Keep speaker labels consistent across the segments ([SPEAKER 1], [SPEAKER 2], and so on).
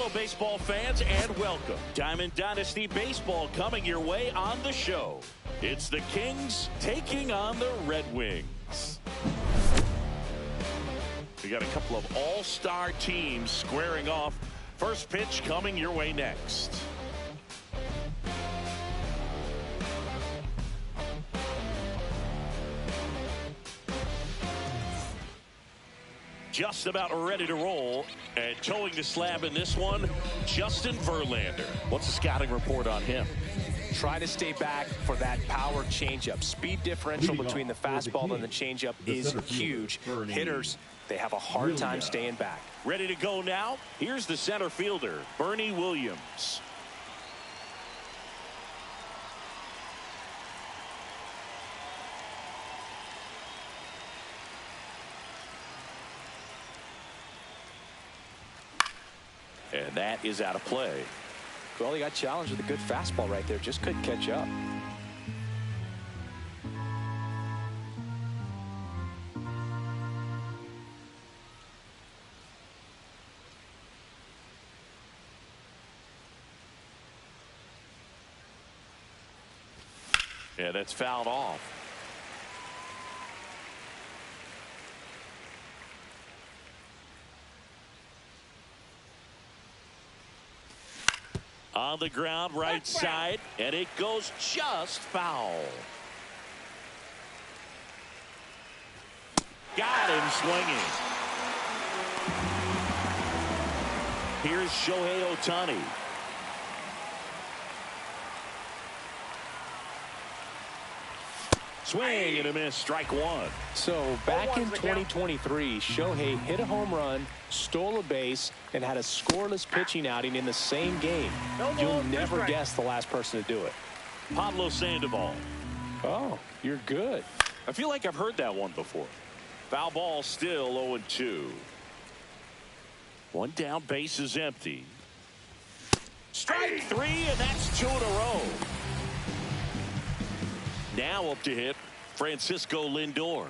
[SPEAKER 1] Hello, baseball fans, and welcome. Diamond Dynasty Baseball coming your way on the show. It's the Kings taking on the Red Wings. We got a couple of all-star teams squaring off. First pitch coming your way next. Just about ready to roll, and towing the slab in this one, Justin Verlander. What's the scouting report on him?
[SPEAKER 2] Try to stay back for that power changeup. Speed differential between the fastball and the changeup is huge. Hitters, they have a hard time staying back.
[SPEAKER 1] Ready to go now? Here's the center fielder, Bernie Williams. And that is out of play.
[SPEAKER 2] Well, he got challenged with a good fastball right there. Just couldn't catch up.
[SPEAKER 1] Yeah, that's fouled off. On the ground, right side, and it goes just foul. Got him swinging. Here's Shohei Ohtani. Swing and a miss, strike one.
[SPEAKER 2] So back in 2023, Shohei hit a home run, stole a base, and had a scoreless pitching outing in the same game. You'll never guess the last person to do it.
[SPEAKER 1] Pablo Sandoval.
[SPEAKER 2] Oh, you're good.
[SPEAKER 1] I feel like I've heard that one before. Foul ball, still 0-2. One down, base is empty. Strike three, and that's 2 in a row. Now up to hit, Francisco Lindor.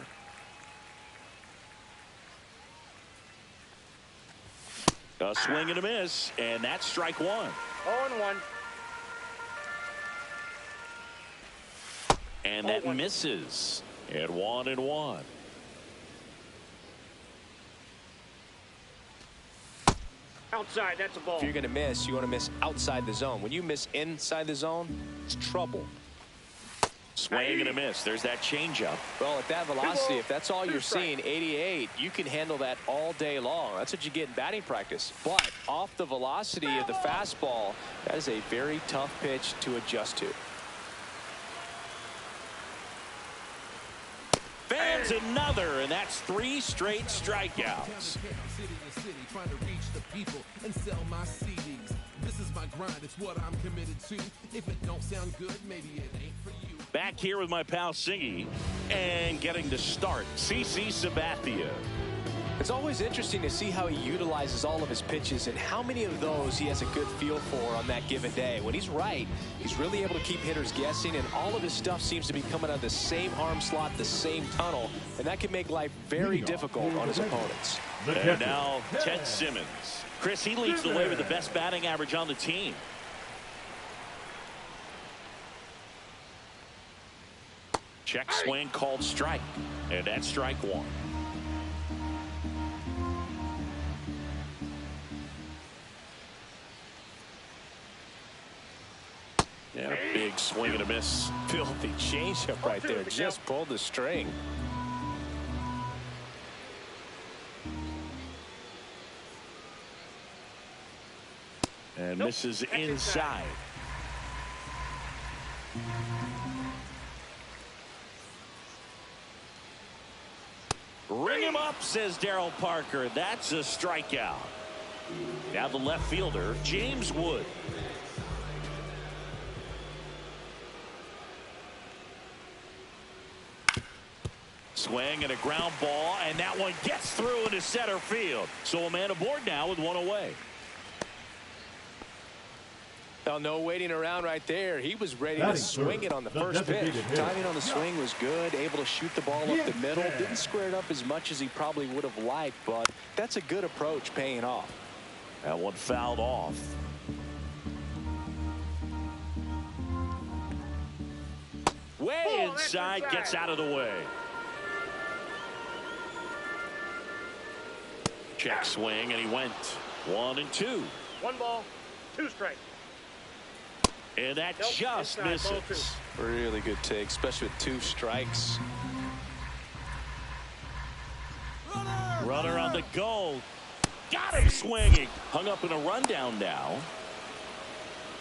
[SPEAKER 1] A swing and a miss, and that's strike one.
[SPEAKER 3] 0-1.
[SPEAKER 1] And that misses. At 1-1.
[SPEAKER 3] Outside, that's a ball.
[SPEAKER 2] If you're going to miss, you want to miss outside the zone. When you miss inside the zone, it's trouble.
[SPEAKER 1] Swing and a miss. There's that changeup.
[SPEAKER 2] Well, at that velocity, if that's all you're seeing, 88, you can handle that all day long. That's what you get in batting practice. But off the velocity of the fastball, that is a very tough pitch to adjust to.
[SPEAKER 1] Fans another, and that's 3 straight strikeouts.
[SPEAKER 4] This is my grind, it's what I'm committed to. If it don't sound good, maybe it ain't for you.
[SPEAKER 1] Back here with my pal Singy, and getting the start, CC Sabathia.
[SPEAKER 2] It's always interesting to see how he utilizes all of his pitches and how many of those he has a good feel for on that given day. When he's right, he's really able to keep hitters guessing, and all of his stuff seems to be coming out of the same arm slot, the same tunnel, and that can make life very difficult on his opponents.
[SPEAKER 1] And now Ted Simmons. Chris, he leads the way with the best batting average on the team. Check swing called strike, and that's strike one. And a big swing and a miss.
[SPEAKER 2] Filthy changeup right there. Just pulled the string.
[SPEAKER 1] And misses inside. Ring him up, says Darryl Parker. That's a strikeout. Now the left fielder, James Wood. Swing and a ground ball, and that one gets through into center field. So a man aboard now with one away.
[SPEAKER 2] Well, no waiting around right there. He was ready to swing it on the first pitch. Timing on the swing was good, able to shoot the ball up the middle. Didn't square it up as much as he probably would have liked, but that's a good approach paying off.
[SPEAKER 1] That one fouled off. Way inside, gets out of the way. Check swing, and he went 1-2.
[SPEAKER 3] 1 ball, 2 strikes.
[SPEAKER 1] And that just misses.
[SPEAKER 2] Really good take, especially with 2 strikes.
[SPEAKER 1] Runner on the goal. Got him swinging. Hung up in a rundown now.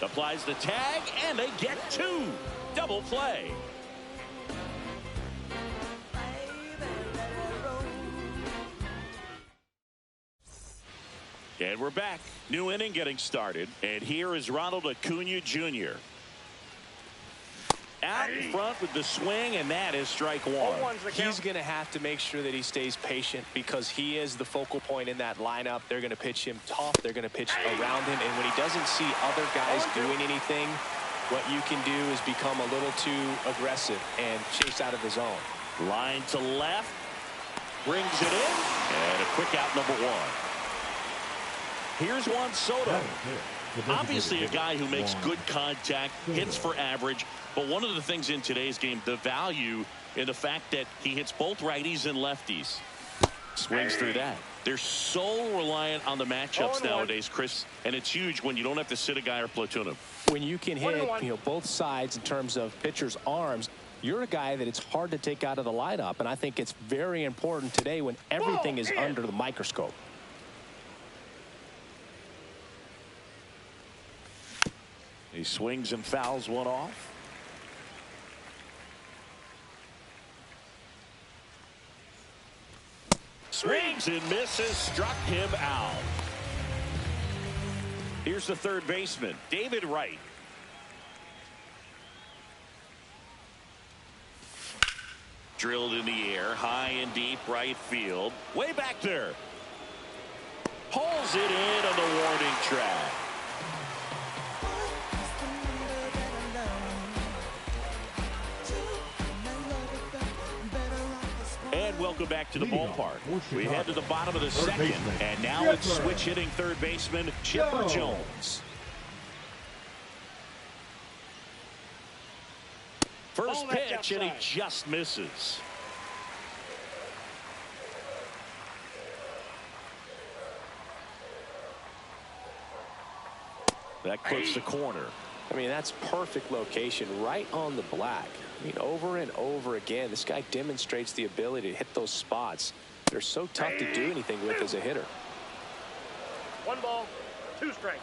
[SPEAKER 1] Applies the tag, and they get 2. Double play. And we're back. New inning getting started. And here is Ronald Acuna Jr. Out in front with the swing, and that is strike 1.
[SPEAKER 2] He's going to have to make sure that he stays patient because he is the focal point in that lineup. They're going to pitch him tough. They're going to pitch around him. And when he doesn't see other guys doing anything, what you can do is become a little too aggressive and chase out of the zone.
[SPEAKER 1] Line to left. Brings it in. And a quick out, number 1. Here's Juan Soto. Obviously a guy who makes good contact, hits for average. But one of the things in today's game, the value in the fact that he hits both righties and lefties. Swings through that. They're so reliant on the matchups nowadays, Chris. And it's huge when you don't have to sit a guy or platoon him.
[SPEAKER 2] When you can hit both sides in terms of pitcher's arms, you're a guy that it's hard to take out of the lineup. And I think it's very important today when everything is under the microscope.
[SPEAKER 1] He swings and fouls one off. Swings and misses, struck him out. Here's the third baseman, David Wright. Drilled in the air, high and deep right field. Way back there. Pulls it in on the warning track. And welcome back to the ballpark. We head to the bottom of the second, and now it's switch hitting third baseman Chipper Jones. First pitch, and he just misses. That clips the corner.
[SPEAKER 2] I mean, that's perfect location, right on the black. I mean, over and over again, this guy demonstrates the ability to hit those spots. They're so tough to do anything with as a hitter.
[SPEAKER 3] 1 ball, 2 strikes.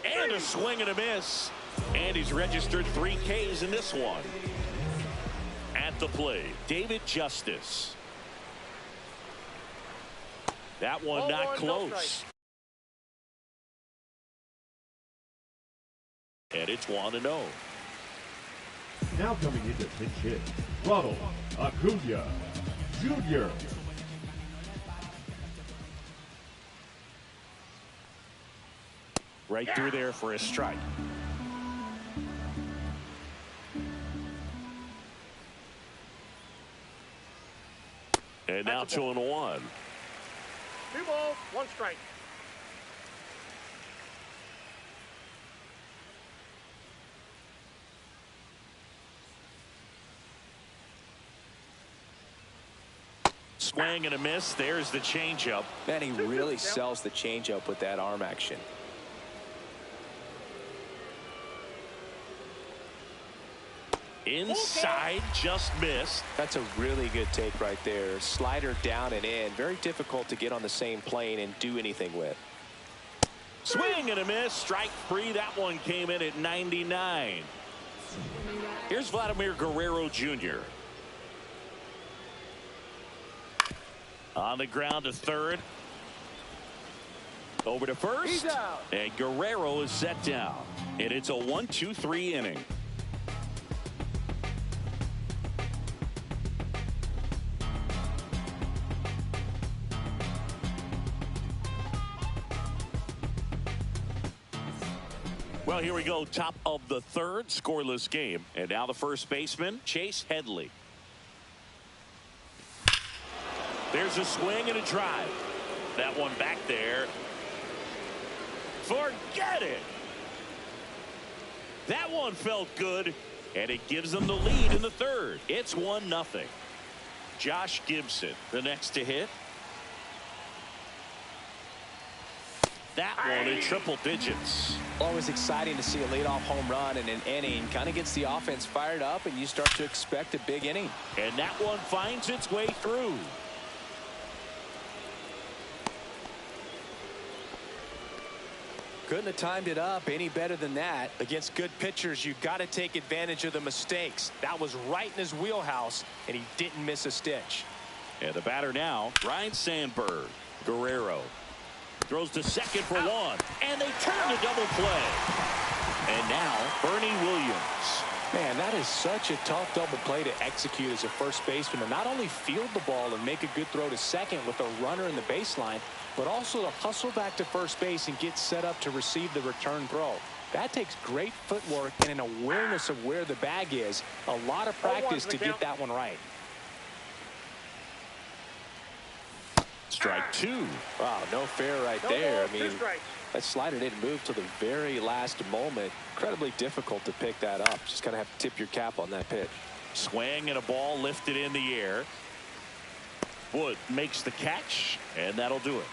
[SPEAKER 1] And a swing and a miss. And he's registered 3 Ks in this one. At the plate, David Justice. That one not close. And it's 1-0.
[SPEAKER 5] Now coming into pinch hit, Ronald Acuna Jr.
[SPEAKER 1] Right through there for a strike. And now 2-1.
[SPEAKER 3] 2 balls, 1 strike.
[SPEAKER 1] Swing and a miss. There's the changeup.
[SPEAKER 2] Man, he really sells the changeup with that arm action.
[SPEAKER 1] Inside, just missed.
[SPEAKER 2] That's a really good take right there. Slider down and in. Very difficult to get on the same plane and do anything with.
[SPEAKER 1] Swing and a miss. Strike 3. That one came in at 99. Here's Vladimir Guerrero Jr. On the ground to third. Over to first. And Guerrero is set down. And it's a 1-2-3 inning. Well, here we go. Top of the third, scoreless game. And now the first baseman, Chase Headley. There's a swing and a drive. That one back there. Forget it. That one felt good, and it gives them the lead in the third. It's 1-0. Josh Gibson, the next to hit. That one in triple digits.
[SPEAKER 2] Always exciting to see a leadoff home run in an inning. Kind of gets the offense fired up, and you start to expect a big inning.
[SPEAKER 1] And that one finds its way through.
[SPEAKER 2] Couldn't have timed it up any better than that. Against good pitchers, you got to take advantage of the mistakes. That was right in his wheelhouse, and he didn't miss a stitch.
[SPEAKER 1] And the batter now, Ryan Sandberg. Guerrero throws to second for one, and they turn to double play. And now Bernie Williams.
[SPEAKER 2] Man, that is such a tough double play to execute as a first baseman, to not only field the ball and make a good throw to second with a runner in the baseline, but also to hustle back to first base and get set up to receive the return throw. That takes great footwork and an awareness of where the bag is. A lot of practice to get that one right.
[SPEAKER 1] Strike two.
[SPEAKER 2] Wow, no fair right there. I mean,
[SPEAKER 3] 2 strikes.
[SPEAKER 2] that slider didn't move to the very last moment. Incredibly difficult to pick that up. Just kind of have to tip your cap on that pitch.
[SPEAKER 1] Swing and a ball lifted in the air. Wood makes the catch, and that'll do it.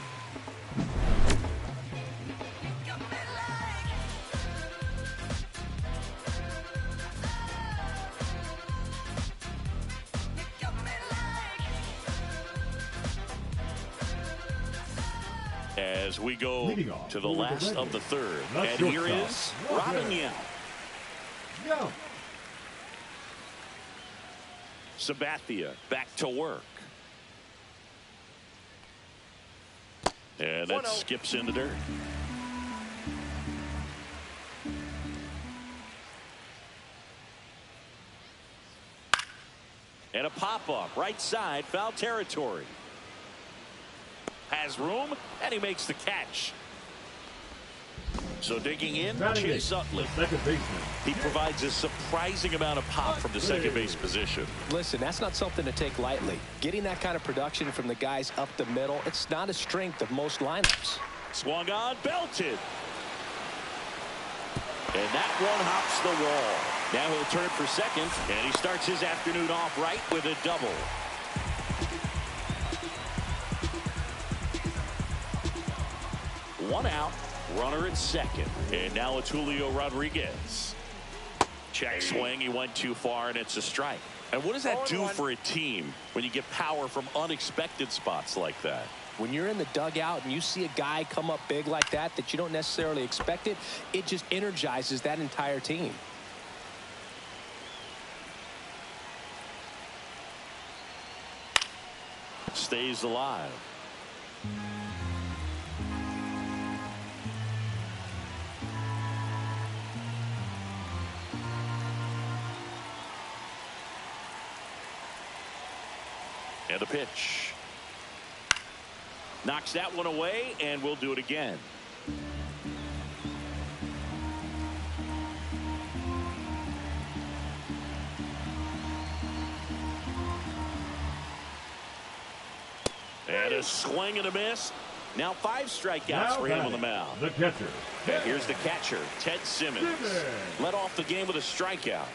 [SPEAKER 1] As we go to the last of the third. And here is Robin Yount. Sabathia back to work. And that skips in the dirt. And a pop-up right side, foul territory. Has room, and he makes the catch. So digging in, Chase Utley.
[SPEAKER 5] Second baseman.
[SPEAKER 1] He provides a surprising amount of pop from the second base position.
[SPEAKER 2] Listen, that's not something to take lightly. Getting that kind of production from the guys up the middle, it's not a strength of most lineups.
[SPEAKER 1] Swung on, belted. And that one hops the wall. Now he'll turn for second, and he starts his afternoon off right with a double. One out, runner at second. And now it's Julio Rodriguez. Check swing, he went too far, and it's a strike. And what does that do for a team when you get power from unexpected spots like that?
[SPEAKER 2] When you're in the dugout and you see a guy come up big like that you don't necessarily expect it, it just energizes that entire team.
[SPEAKER 1] Stays alive. And a pitch. Knocks that one away, and we'll do it again. And a swing and a miss. Now 5 strikeouts for him on the mound.
[SPEAKER 5] The catcher.
[SPEAKER 1] And here's the catcher, Ted Simmons. Led off the game with a strikeout.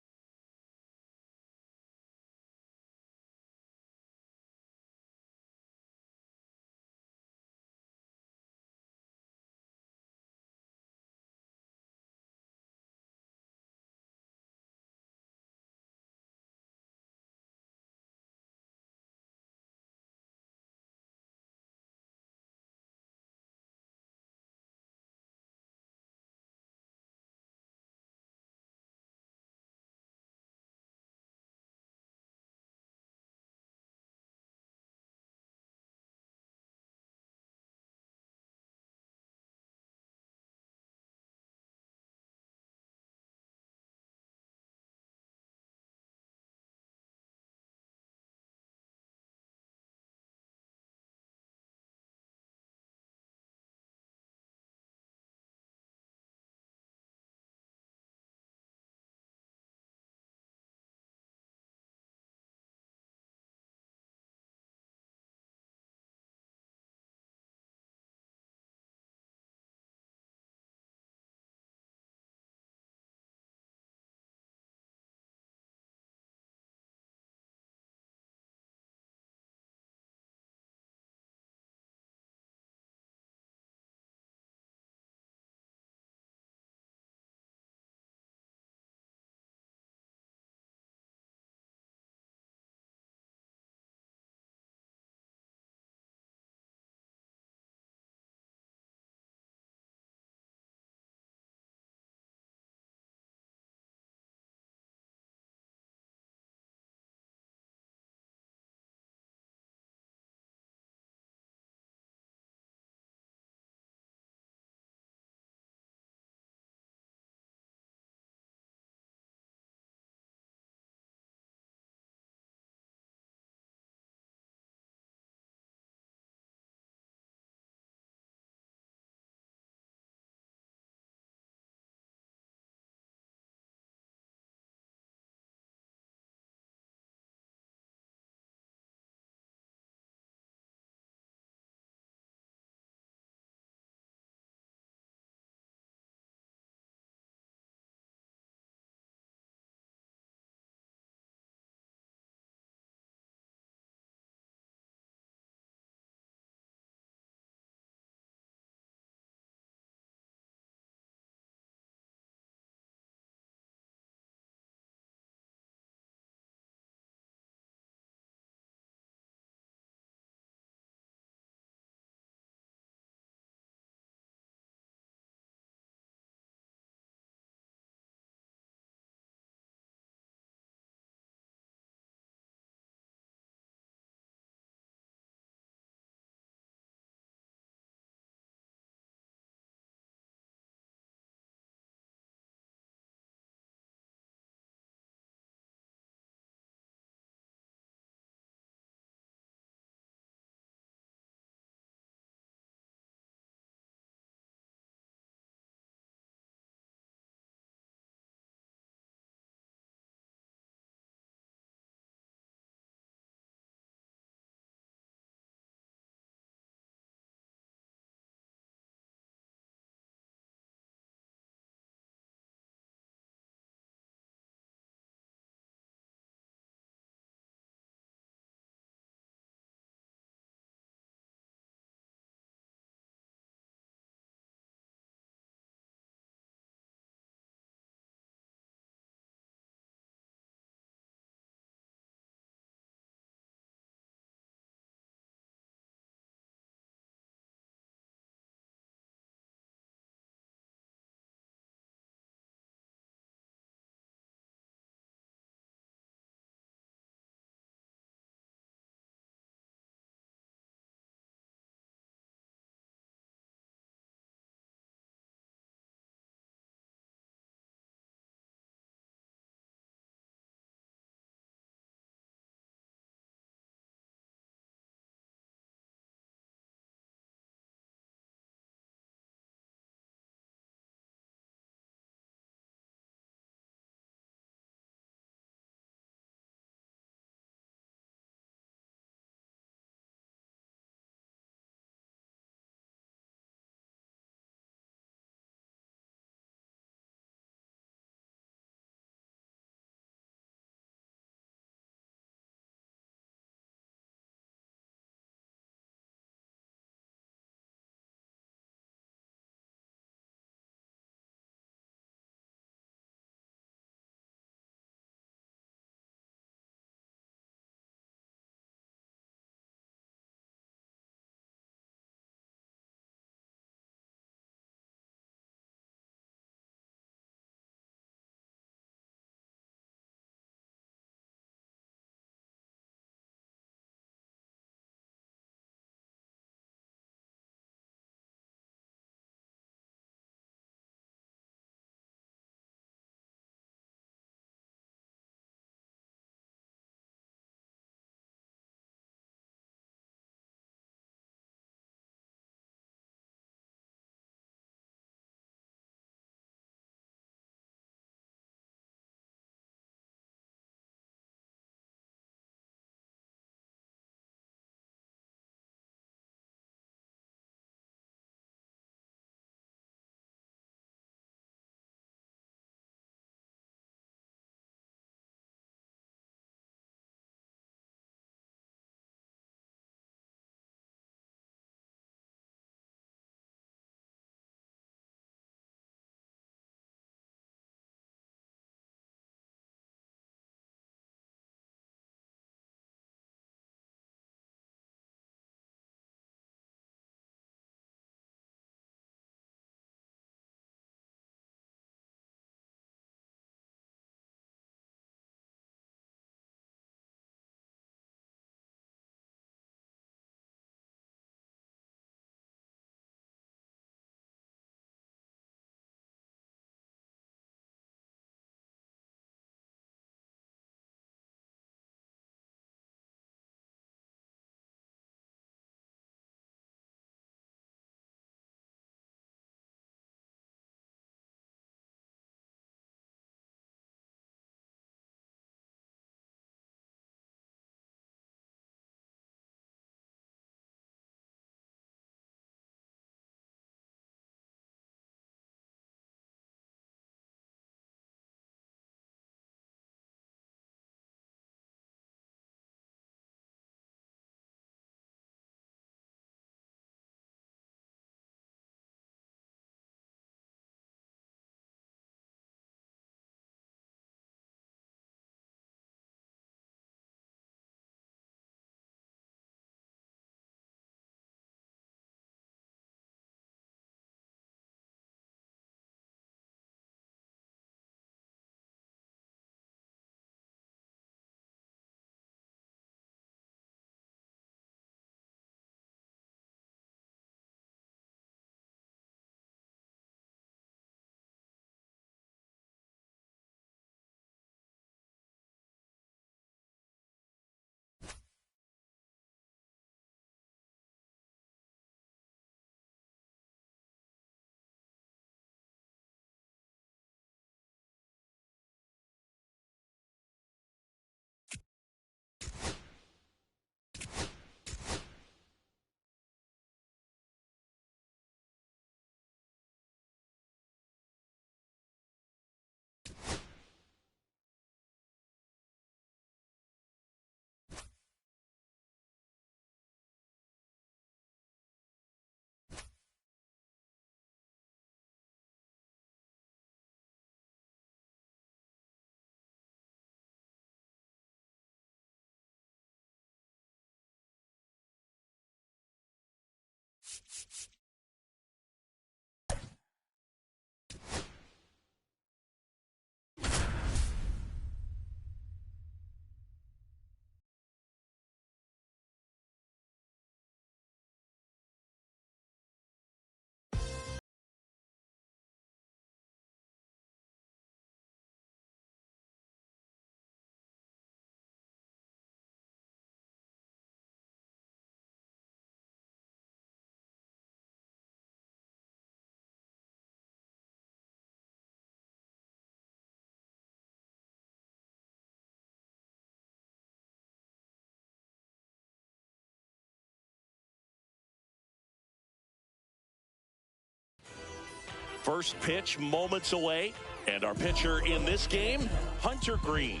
[SPEAKER 1] First pitch moments away, and our pitcher in this game, Hunter Green.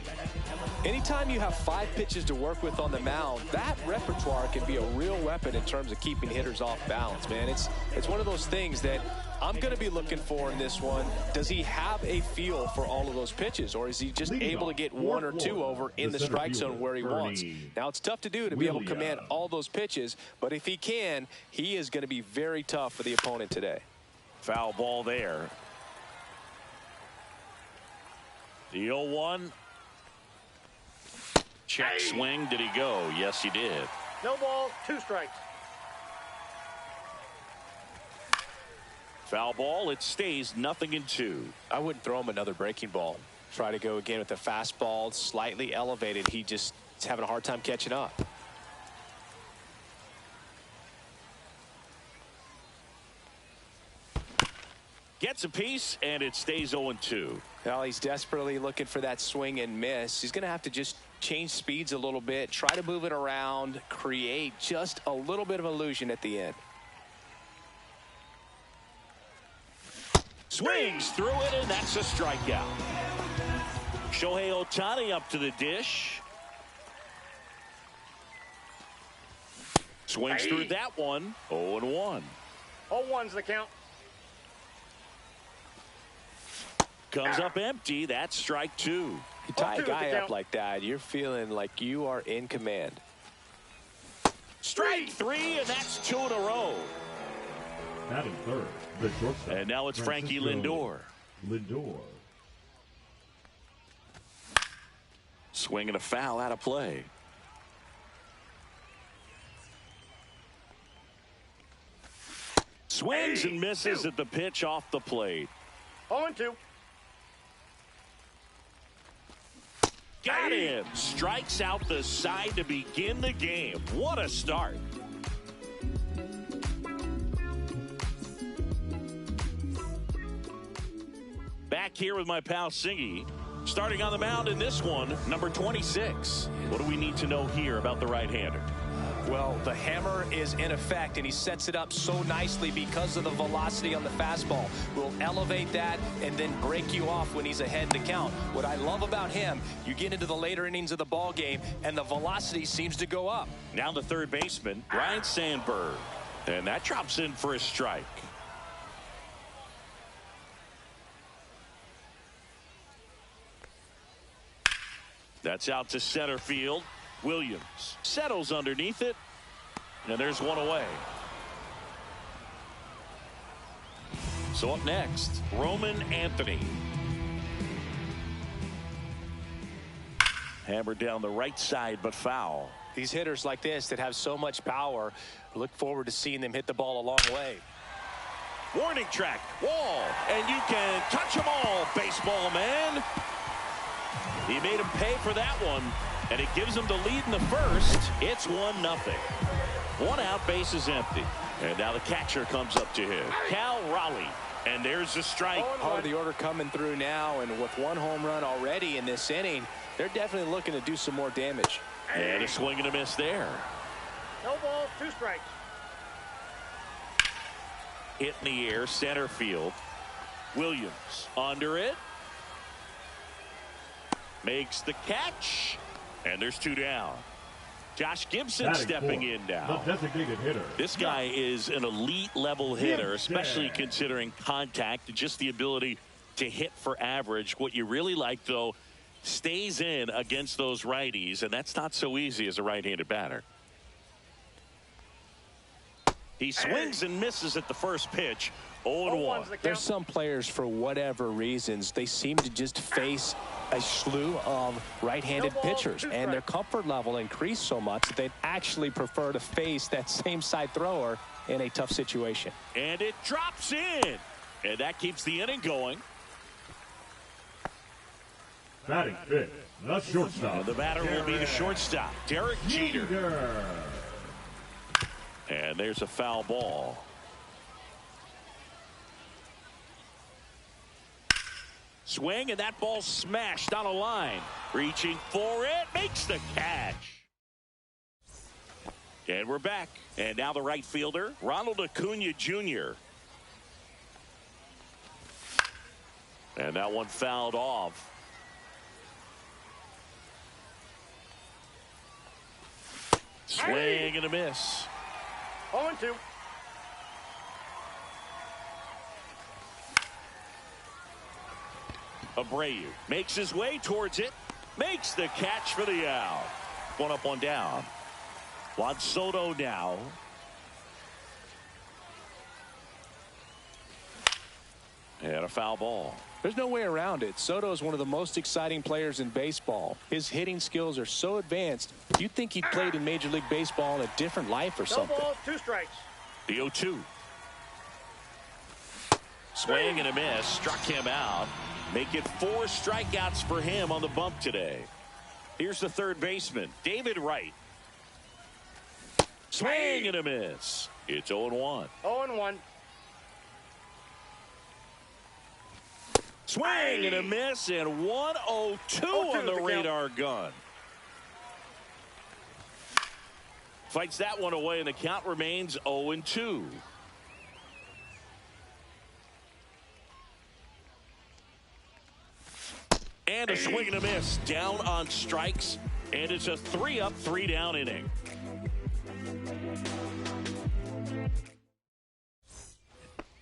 [SPEAKER 2] Anytime you have 5 pitches to work with on the mound, that repertoire can be a real weapon in terms of keeping hitters off balance, man. It's one of those things that I'm going to be looking for in this one. Does he have a feel for all of those pitches, or is he just able to get 1 or 2 over in the strike zone where he wants? Now, it's tough to do to be able to command all those pitches, but if he can, he is going to be very tough for the opponent today.
[SPEAKER 1] Foul ball there. The 0-1. Check swing. Did he go? Yes, he did.
[SPEAKER 3] No ball, 2 strikes.
[SPEAKER 1] Foul ball. It stays 0-2.
[SPEAKER 2] I wouldn't throw him another breaking ball. Try to go again with the fastball, slightly elevated. He just is having a hard time catching up.
[SPEAKER 1] Gets a piece, and it stays 0-2.
[SPEAKER 2] Well, he's desperately looking for that swing and miss. He's going to have to just change speeds a little bit, try to move it around, create just a little bit of illusion at the end.
[SPEAKER 1] Swings through it, and that's a strikeout. Shohei Ohtani up to the dish. Swings through that one. 0-1.
[SPEAKER 3] 0-1's the count.
[SPEAKER 1] Comes up empty. That's strike 2.
[SPEAKER 2] You tie a guy up like that, you're feeling like you are in command.
[SPEAKER 1] Strike 3, and that's 2 in a row.
[SPEAKER 5] Batting third, the shortstop.
[SPEAKER 1] And now it's Frankie Lindor. Swinging a foul out of play. Swings and misses at the pitch off the plate.
[SPEAKER 3] 0-2.
[SPEAKER 1] Got him. Strikes out the side to begin the game. What a start. Back here with my pal Singy. Starting on the mound in this one, number 26. What do we need to know here about the right-hander?
[SPEAKER 2] Well, the hammer is in effect, and he sets it up so nicely because of the velocity on the fastball. Will elevate that and then break you off when he's ahead in the count. What I love about him, you get into the later innings of the ball game, and the velocity seems to go up.
[SPEAKER 1] Now the third baseman, Ryan Sandberg. And that drops in for a strike. That's out to center field. Williams settles underneath it, and there's one away. So up next, Roman Anthony. Hammered down the right side, but foul.
[SPEAKER 2] These hitters like this that have so much power, look forward to seeing them hit the ball a long way.
[SPEAKER 1] Warning track, wall, and you can touch them all, baseball man. He made him pay for that one. And it gives them the lead in the first. It's 1-0. 1 out, base is empty. And now the catcher comes up to him, Cal Raleigh. And there's the strike.
[SPEAKER 2] Part of the order coming through now, and with 1 home run already in this inning, they're definitely looking to do some more damage.
[SPEAKER 1] And a swing and a miss there.
[SPEAKER 3] No ball, 2 strikes.
[SPEAKER 1] Hit in the air, center field. Williams under it. Makes the catch. And there's 2 down. Josh Gibson stepping in now.
[SPEAKER 5] The designated hitter.
[SPEAKER 1] This guy is an elite level hitter, especially considering contact and just the ability to hit for average. What you really like, though, stays in against those righties, and that's not so easy as a right-handed batter. He swings and misses at the first pitch. 0-1.
[SPEAKER 2] There's some players, for whatever reasons, they seem to just face a slew of right-handed pitchers, and their comfort level increased so much that they'd actually prefer to face that same side thrower in a tough situation.
[SPEAKER 1] And it drops in, and that keeps the inning going.
[SPEAKER 5] Batting fifth, the shortstop.
[SPEAKER 1] And the batter will be the shortstop, Derek Jeter. And there's a foul ball. Swing, and that ball smashed on a line. Reaching for it, makes the catch. And we're back. And now the right fielder, Ronald Acuna Jr. And that one fouled off. Swing and a miss.
[SPEAKER 3] 0-2.
[SPEAKER 1] Abreu makes his way towards it. Makes the catch for the out. One up, one down. Juan Soto now. And a foul ball.
[SPEAKER 2] There's no way around it. Soto is one of the most exciting players in baseball. His hitting skills are so advanced, you'd think he played in Major League Baseball in a different life or something.
[SPEAKER 3] No ball, 2 strikes.
[SPEAKER 1] The 0-2. Swing and a miss. Struck him out. Make it 4 strikeouts for him on the bump today. Here's the third baseman, David Wright. Swing and a miss. It's 0-1.
[SPEAKER 3] 0-1.
[SPEAKER 1] Swing and a miss, and 1-0-2 on the radar gun. Fights that one away, and the count remains 0-2. And a swing and a miss, down on strikes, and it's a 3-up, 3-down inning.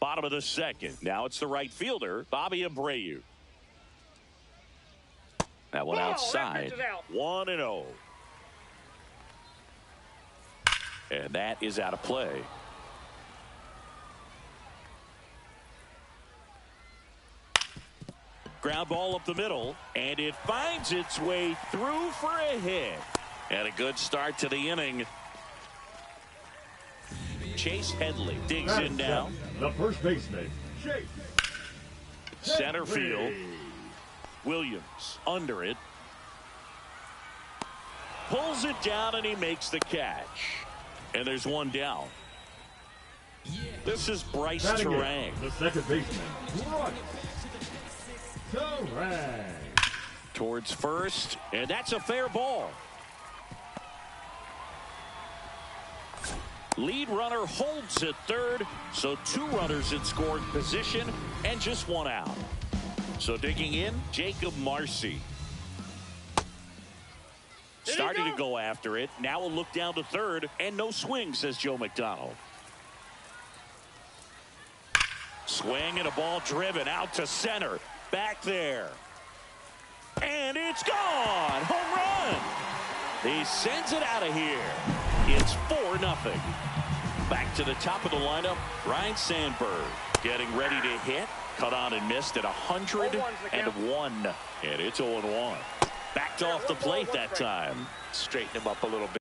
[SPEAKER 1] Bottom of the second. Now it's the right fielder, Bobby Abreu. That one outside. 1-0. And that is out of play. Ground ball up the middle, and it finds its way through for a hit. And a good start to the inning. Chase Headley digs in now.
[SPEAKER 5] The first baseman, Chase.
[SPEAKER 1] Center field. Williams under it. Pulls it down, and he makes the catch. And there's one down. This is Bryce Terang.
[SPEAKER 5] The second baseman, Bryce Terang.
[SPEAKER 1] Towards first, and that's a fair ball. Lead runner holds at third, so 2 runners in scoring position and just 1 out. So digging in, Jacob Marcy. Starting to go after it. Now we'll look down to third, and no swing, says Joe McDonald. Swing and a ball driven out to center. Back there. And it's gone. Home run. He sends it out of here. It's 4-0. Back to the top of the lineup, Ryan Sandberg getting ready to hit. Cut on and missed at 101. And it's 0-1. Backed off the plate that time. Straighten him up a little bit.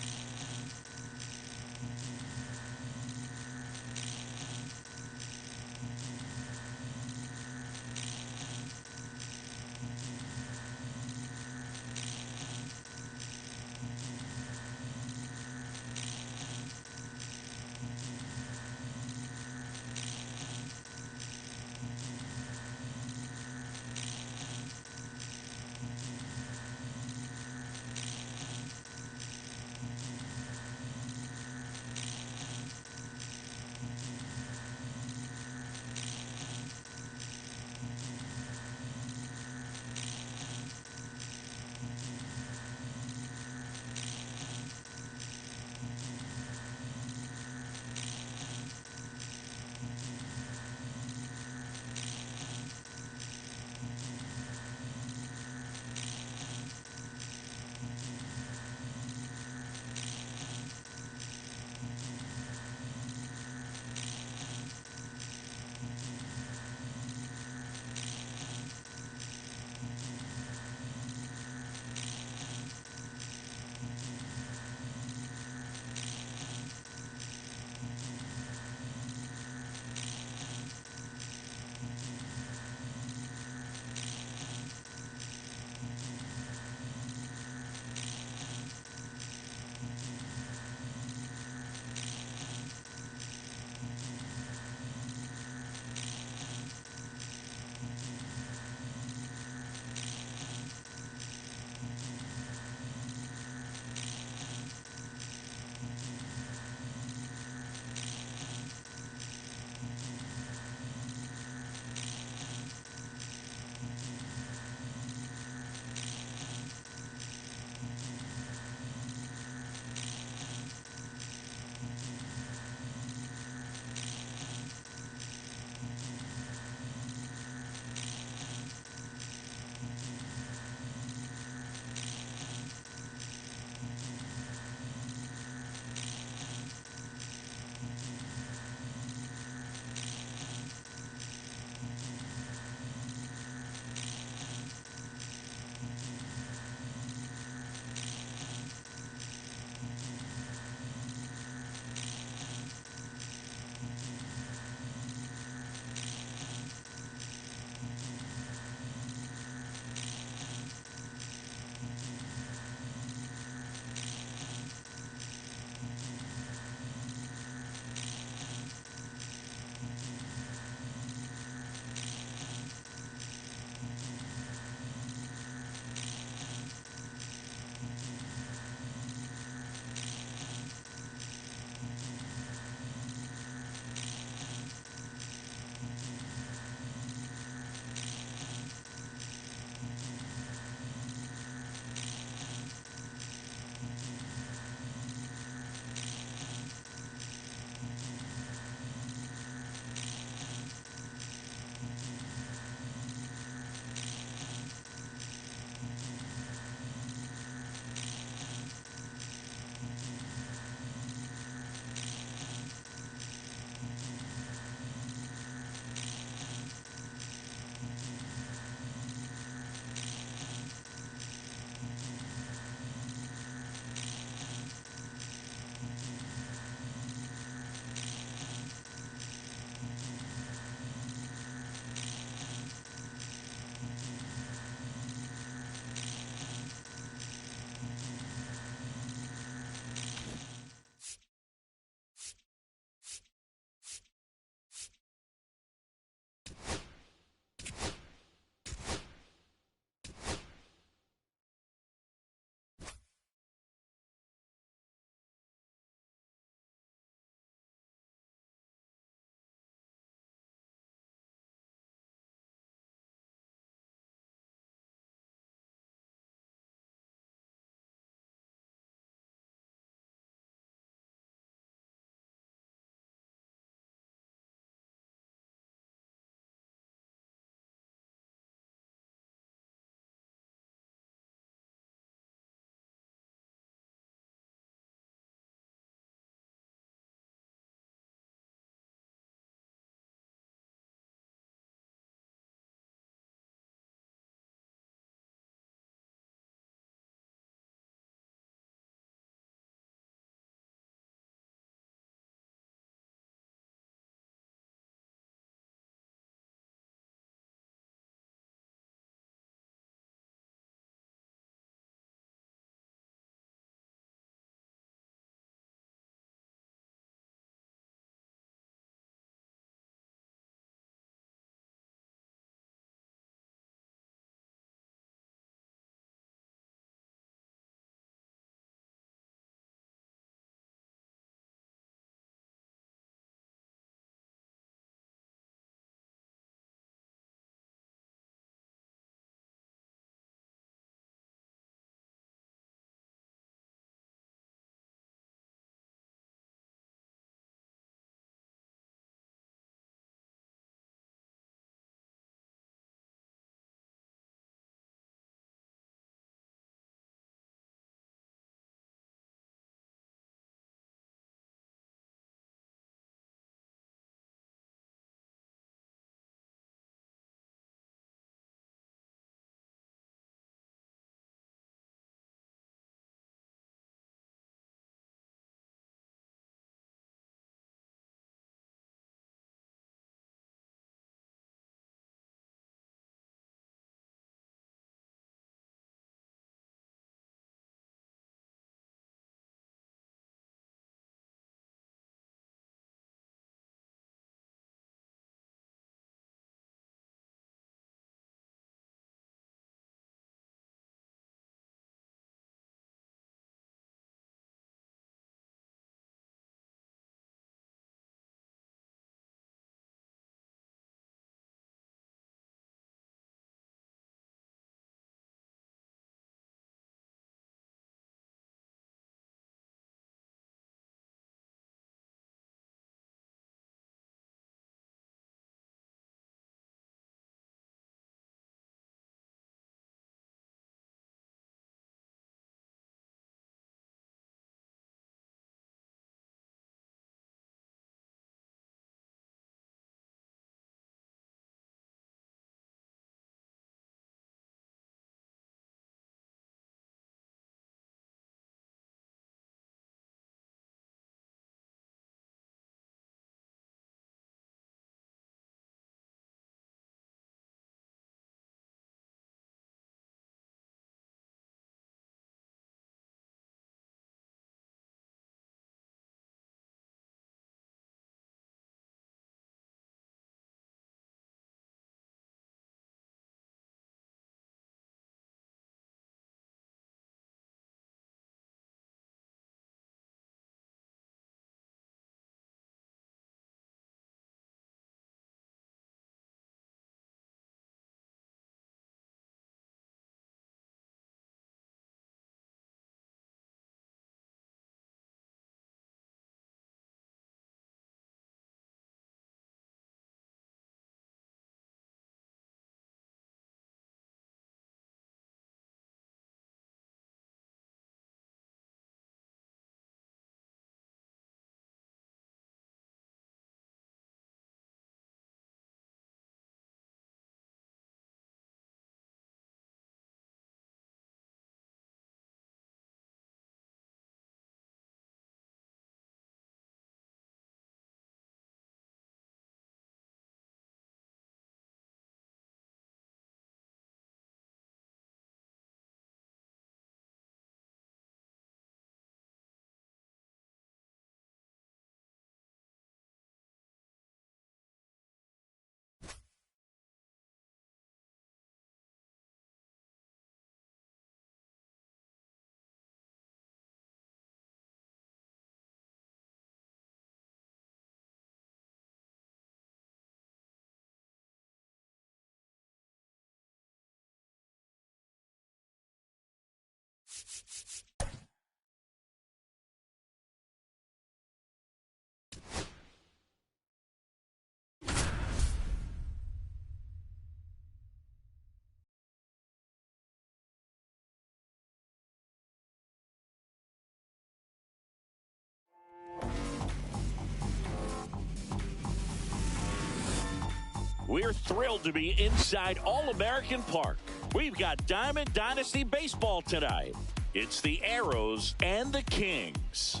[SPEAKER 1] We're thrilled to be inside All-American Park. We've got Diamond Dynasty Baseball tonight. It's the Arrows and the Kings.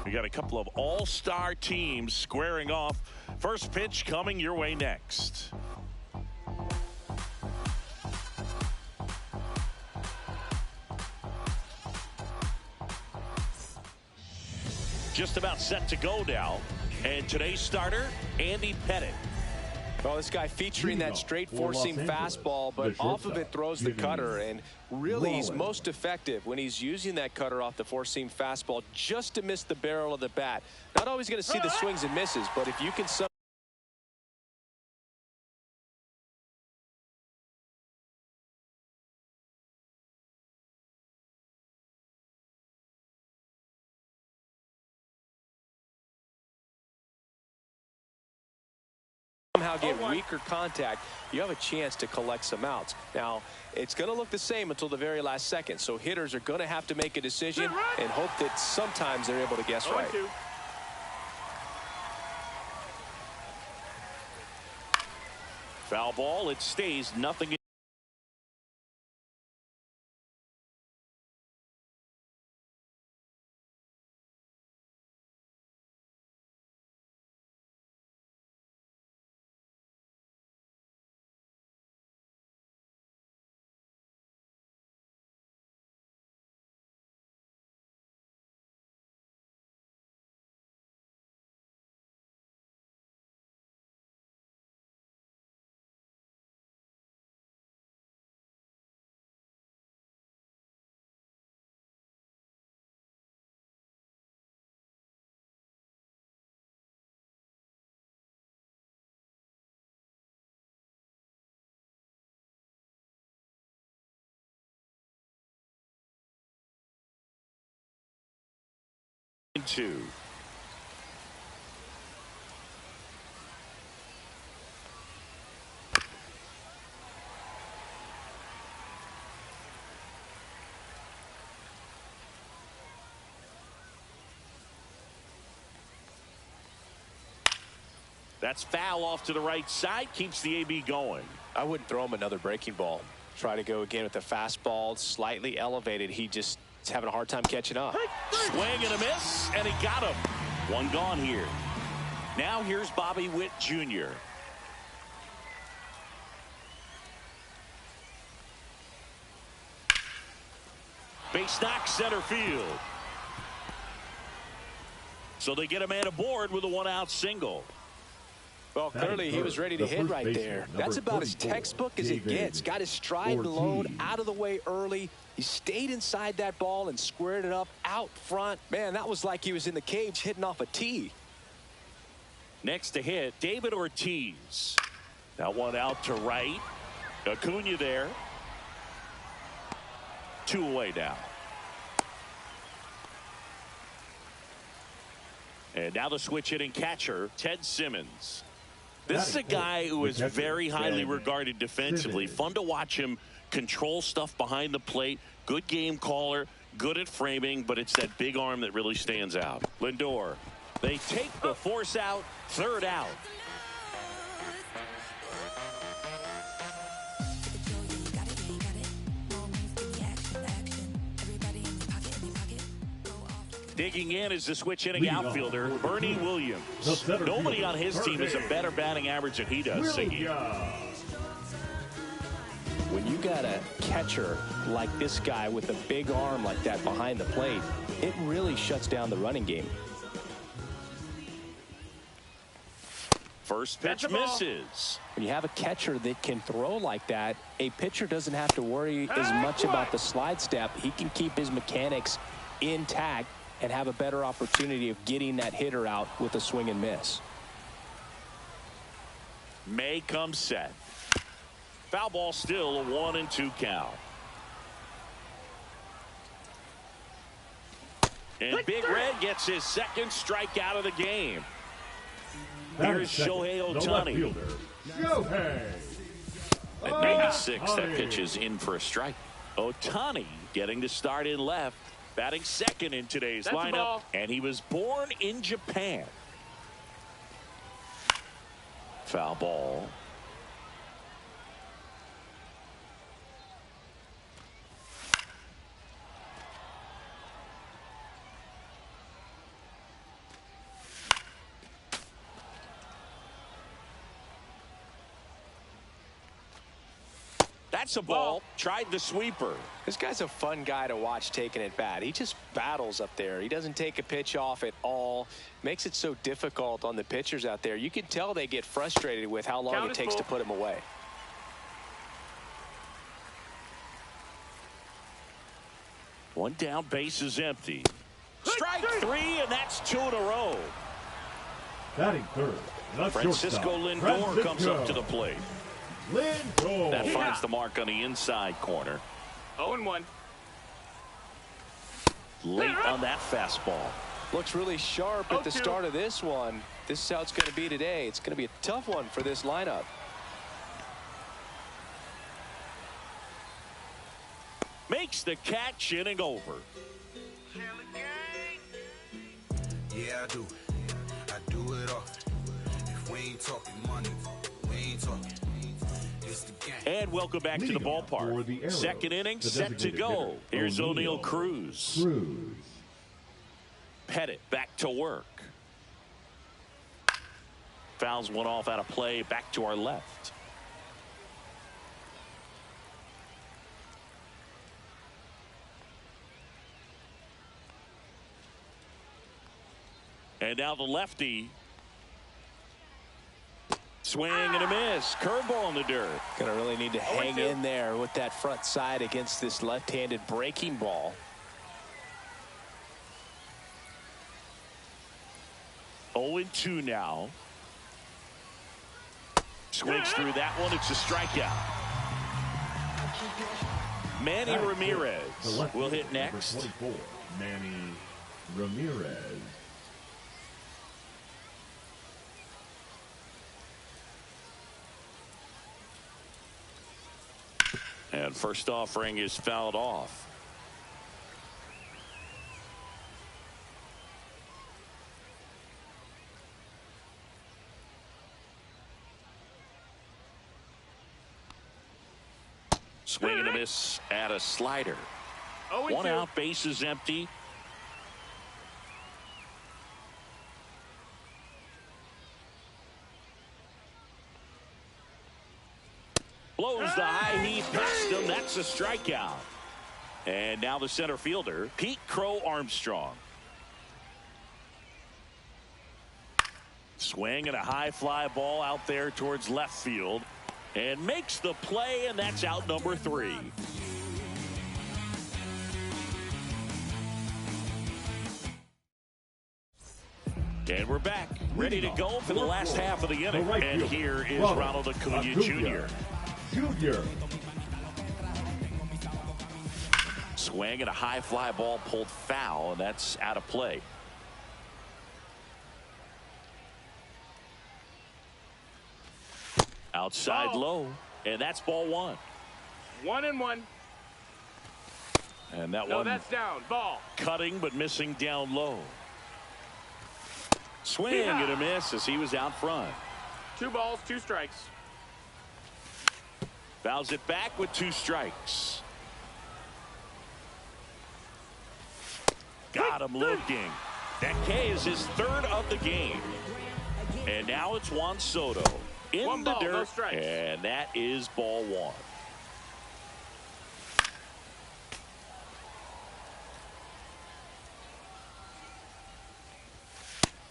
[SPEAKER 1] We got a couple of all-star teams squaring off. First pitch coming your way next. Just about set to go now. And today's starter, Andy Pettitte.
[SPEAKER 2] Well, this guy featuring that straight four-seam fastball, but off of it throws the cutter. And really, he's most effective when he's using that cutter off the four-seam fastball just to miss the barrel of the bat. Not always going to see the swings and misses, but if you can somehow get weaker contact, you have a chance to collect some outs. Now, it's going to look the same until the very last second, so hitters are going to have to make a decision and hope that sometimes they're able to guess right.
[SPEAKER 1] Foul ball, it stays nothing. Two. That's foul off to the right side, keeps the AB going.
[SPEAKER 2] I wouldn't throw him another breaking ball. Try to go again with the fastball, slightly elevated. He's having a hard time catching up.
[SPEAKER 1] Swing and a miss, and he got him. One gone here. Now here's Bobby Witt Jr. Base knock center field. So they get a man aboard with a one-out single.
[SPEAKER 2] Well, clearly he was ready to hit right there. That's about as textbook as it gets. Got his stride and load out of the way early. He stayed inside that ball and squared it up out front. Man, that was like he was in the cage hitting off a tee.
[SPEAKER 1] Next to hit, David Ortiz. That one out to right. Acuna there. Two away now. And now the switch hitting catcher, Ted Simmons. This is a guy who is very highly regarded defensively. Fun to watch him control stuff behind the plate. Good game caller, good at framing, but it's that big arm that really stands out. Lindor. They take the force out, third out. Digging in is the switch hitting outfielder, Bernie Williams. Nobody on his team has a better batting average than he does, Siggy.
[SPEAKER 2] When you got a catcher like this guy with a big arm like that behind the plate, it really shuts down the running game.
[SPEAKER 1] First pitch misses.
[SPEAKER 2] When you have a catcher that can throw like that, a pitcher doesn't have to worry as much about the slide step. He can keep his mechanics intact and have a better opportunity of getting that hitter out with a swing and miss.
[SPEAKER 1] May comes set. Foul ball, still a 1-2 count. And Big Red gets his second strikeout of the game. Here's Shohei Ohtani. At 96, that pitch is in for a strike. Ohtani getting to start in left, batting second in today's lineup, and he was born in Japan. Foul ball. That's a ball. Tried the sweeper.
[SPEAKER 2] This guy's a fun guy to watch taking at bat. He just battles up there. He doesn't take a pitch off at all. Makes it so difficult on the pitchers out there. You can tell they get frustrated with how long it takes to put him away.
[SPEAKER 1] One down, base is empty. Strike three, and that's 2 in a row.
[SPEAKER 5] Batting third,
[SPEAKER 1] Francisco Lindor comes up to the plate. That finds the mark on the inside corner.
[SPEAKER 3] 0-1.
[SPEAKER 1] Late on that fastball.
[SPEAKER 2] Looks really sharp at the start of this one. This is how it's going to be today. It's going to be a tough one for this lineup.
[SPEAKER 1] Makes the catch, inning over.
[SPEAKER 6] Yeah, I do. I do it often. If we ain't talking money, we ain't talking.
[SPEAKER 1] And welcome back to the ballpark. Second inning set to go. Here's O'Neal Cruz. Pettit back to work. Fouls one off out of play. Back to our left. And now the lefty. Swing and a miss. Curveball in the dirt.
[SPEAKER 2] Gonna really need to hang in there with that front side against this left-handed breaking ball.
[SPEAKER 1] Oh, 0-2 now. Swings through that one. It's a strikeout. Manny Ramirez will hit next.
[SPEAKER 5] 24, Manny Ramirez.
[SPEAKER 1] And first offering is fouled off. Swing and a miss at a slider. 1 out, base is empty. Blows the high heat past him. That's a strikeout. And now the center fielder, Pete Crow Armstrong. Swing and a high fly ball out there towards left field. And makes the play, and that's out number 3. And we're back, ready to go for the last half of the inning. And here is Ronald Acuna Jr. Swing and a high fly ball pulled foul, and that's out of play. Outside low, and that's ball 1.
[SPEAKER 3] 1-1.
[SPEAKER 1] And that
[SPEAKER 3] no,
[SPEAKER 1] one
[SPEAKER 3] that's down. Ball.
[SPEAKER 1] Cutting but missing down low. Swing and a miss as he was out front.
[SPEAKER 3] 2 balls, 2 strikes.
[SPEAKER 1] Fouls it back with 2 strikes. Got him looking. That K is his 3rd of the game. And now it's Juan Soto in
[SPEAKER 3] 1
[SPEAKER 1] the
[SPEAKER 3] ball,
[SPEAKER 1] dirt.
[SPEAKER 3] no strikes.
[SPEAKER 1] And that is ball 1.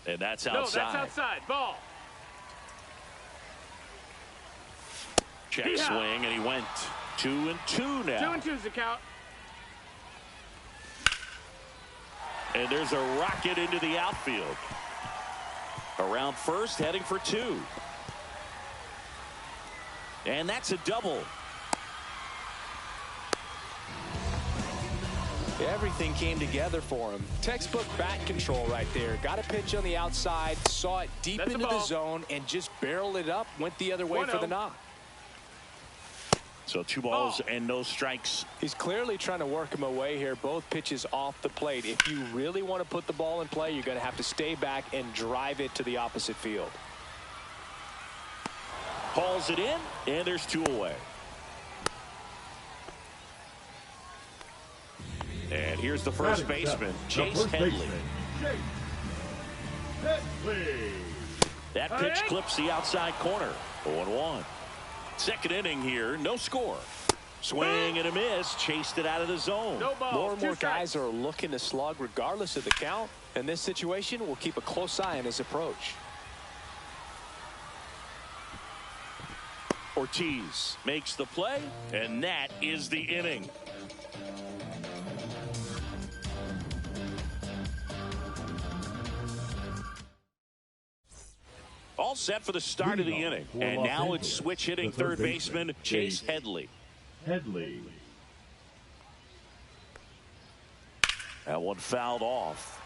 [SPEAKER 1] And that's outside.
[SPEAKER 3] No, that's outside. Ball.
[SPEAKER 1] Check swing, and he went 2-2 now.
[SPEAKER 3] 2-2's the count.
[SPEAKER 1] And there's a rocket into the outfield. Around first, heading for 2. And that's a double.
[SPEAKER 2] Everything came together for him. Textbook bat control right there. Got a pitch on the outside, saw it deep into the zone, and just barreled it up, went the other way for the knock.
[SPEAKER 1] So 2 balls and no strikes.
[SPEAKER 2] He's clearly trying to work him away here. Both pitches off the plate. If you really want to put the ball in play, you're going to have to stay back and drive it to the opposite field.
[SPEAKER 1] Hauls it in, and there's 2 away. And here's the first baseman, Chase Headley. That pitch clips the outside corner. 0-1. Second inning here, no score. Swing and a miss, chased it out of the zone.
[SPEAKER 3] No ball,
[SPEAKER 2] more and more guys are looking to slug regardless of the count. In this situation, we'll keep a close eye on his approach.
[SPEAKER 1] Ortiz makes the play, and that is the inning. All set for the start of the inning. And now it's switch hitting third baseman Chase Headley. That one fouled off.